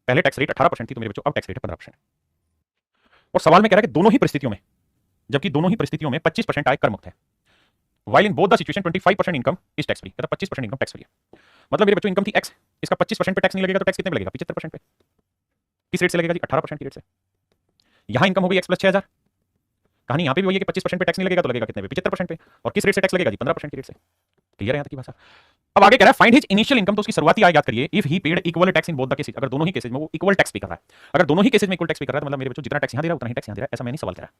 पहले टैक्स रेट 18% थी तो मेरे बच्चों अब टैक्स रेट है 15%। और सवाल में कह रहा है कि दोनों ही परिस्थितियों में, जबकि दोनों ही परिस्थितियों में 25% आय कर मुक्त है, while in both the situation 25% income is tax free. कहता 25% इनकम टैक्स फ्री है। मतलब मेरे बच्चों इनकम थी x, इसका 25% पे टैक्स नहीं लगेगा तो टैक्स कितने पे लगेगा 75% पे। किस रेट से लगेगा जी 18% की रेट से। यहां इनकम हो गई x + 6000, कहानी यहां पे भी वही है कि 25% पे टैक्स नहीं लगेगा तो लगेगा कितने पे 75% पे, और किस रेट से टैक्स लगेगा जी 15% की रेट से। क्लियर है यहां तक की भाषा। अब आगे कह रहा है फाइंड हिज इनिशियल इनकम, तो उसकी शुरुआती आय याद करिए if he paid equal tax in both the cases. अगर दोनों ही केसेस में वो इक्वल टैक्स पे कर रहा है, अगर दोनों ही केसेस में इक्वल टैक्स पे कर रहा है तो मतलब मेरे बच्चों जितना टैक्स यहां दे रहा है उतना ही टैक्स यहां दे रहा है, ऐसा मैं नहीं सवाल कर रहा है।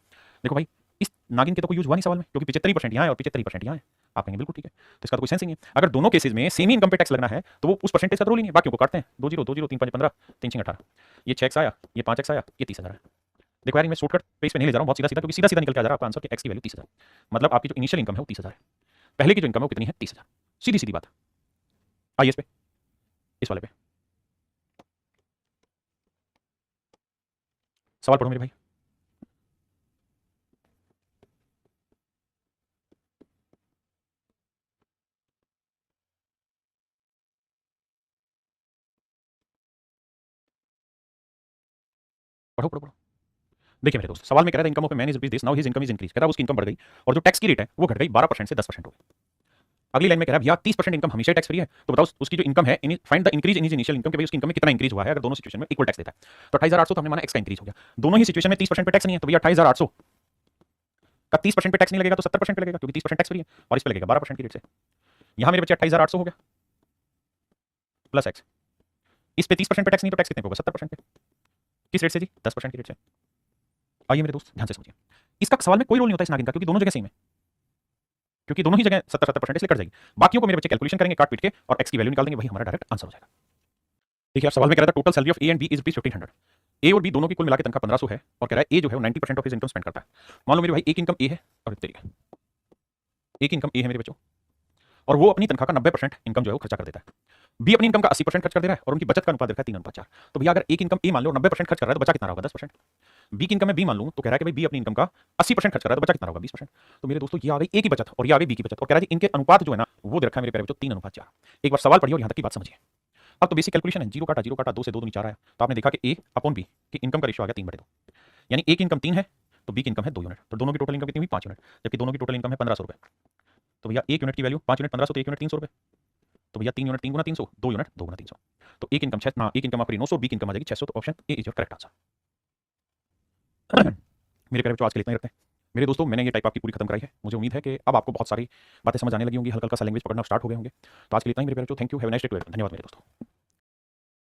देखो भाई इस नागिन के तो कोई यूज हुआ नहीं सवाल में, क्योंकि 75% यहां है और 75% यहां है। आप कहेंगे बिल्कुल ठीक है, तो इसका तो कोई सेंस ही नहीं है। अगर दोनों केसेस में सेम ही इनकम पे टैक्स लगना है तो वो उस परसेंटेज का रोल ही नहीं है, बाकियों को काटते हैं 2 0 2 0 3 5 15 3 6 18, ये 6x आया, ये 5x आया, ये 30000 है। देखो यार मैं शॉर्टकट पेज पे नहीं ले जा रहा हूं, बहुत सीधा सीधा, क्योंकि सीधा सीधा निकल के आ जा रहा है आपका आंसर कि x की वैल्यू 30000, मतलब आपकी जो इनिशियल इनकम है वो 30000 है, पहले की जो इनकम है वो कितनी है 30000। सीधी सीधी बात। आइए इस पे, इस वाले पे सवाल पढ़ो मेरे भाई। पढ़ो पढ़ो पढ़ो। देखिए मेरे दोस्त, सवाल में कह रहा था income of a man is rupees this, now his income is increase. कहता है उसकी इनकम बढ़ गई और जो टैक्स की रेट है वो घट गई 12% से 10% हो गई। अगली लाइन में कह रहा है भैया 30% इनकम हमेशा टैक्स फ्री है, तो बताओ उसकी जो इनकम है find the increase in his initial income, कि भाई उसकी इनकम में कितना इंक्रीज हुआ है अगर दोनों सिचुएशन में इक्वल टैक्स देता है। तो 28800 तो हमने माना एक्स का इंक्रीज हो गया, दोनों ही सिचुएशन में 30% पे टैक्स नहीं है, तो भैया 28800 का 30% पे टैक्स नहीं लगेगा तो 70% पे लगेगा, क्योंकि 30% टैक्स फ्री है, और इस पे लगेगा 12% की रेट से। यहां मेरे बच्चे 28800 हो गया प्लस एक्स, इस पे 30% पे टैक्स नहीं तो टैक्स कितने पे होगा 70% पे, किस रेट से जी 10% की रेट से। आइए मेरे दोस्त ध्यान से समझिए, इसका सवाल में कोई रोल नहीं होता इस नागिन का, क्योंकि दोनों जगह सेम है, क्योंकि दोनों ही जगह 70-70% इसलिए कट जाएगी। बाकियों को मेरे बच्चे कैलकुलेशन करेंगे काट पीट के और एक्स की वैल्यू निकाल देंगे, वही हमारा डायरेक्ट आंसर हो जाएगा। देखिए, आप सवाल में कह रहा था total salary of A and B is rupees 1500। A और बी दोनों की कुल मिला के तनख्वाह 1500 है और कह रहा है ए जो है वो 90% ऑफ हिज इनकम स्पेंड करता है। मान लो मेरे भाई एक इनकम ए है और तरीके एक इनकम ए है मेरे बच्चों, और वो अपनी तनख्वाह का 90% इनकम जो है वो खर्चा कर देता है। बी अपनी इनकम का 80% खर्च कर दे रहा है और उनकी बचत का अनुपात देखा है 3:4। तो भैया अगर एक इनकम ए मान लो 90% खर्च कर रहा है तो बचा कितना होगा? 10%। बी की इनकम में बी मान लूं तो कह रहा है कि भाई बी अपनी इनकम का 80% खर्च कर रहा है तो बचा कितना होगा? 20%। तो मेरे दोस्तों ये आ गई ए की बचत और ये आ गई बी की बचत, और कह रहा है इनके अनुपात जो है ना वो दे रखा है मेरे प्यारे बच्चों 3:4। एक बार सवाल पढ़िए और यहां तक की बात समझिए। अब तो बेसिक कैलकुलेशन है, जीरो काटा 2 से 2 दूनी 4 आया, तो आपने देखा कि ए अपॉन बी की इनकम का रेशियो आ गया 3/2, यानी ए की इनकम 3 है तो बी की इनकम है 2 यूनिट, तो दोनों की टोटल इनकम कितनी हुई? 5 यूनिट, जबकि दोनों की टोटल इनकम है 1500 रुपए। तो भैया एक यूनिट की वैल्यू 5 यूनिट 1500 तो एक यूनिट 300 रुपए, तो भैया 3 यूनिट 3 गुना 300, 2 यूनिट 2 गुना 300, तो एक इनकम 6 एक इनकम आपकी 900, बी की इनकम आ जाएगी 600, तो option A is your correct answer. मेरे प्यारे बच्चों आज के लिए इतना ही रखते हैं। मेरे दोस्तों मैंने ये टाइप आपकी पूरी खत्म कराई है, मुझे उम्मीद है कि अब आपको बहुत सारी बातें समझ आने लगी होंगी, हल्का हल्का सा लैंग्वेज पकड़ना स्टार्ट हो गए होंगे। तो आज के लिए इतना ही मेरे प्यारे बच्चों, thank you, have a nice day to everyone. धन्यवाद मेरे दोस्तों।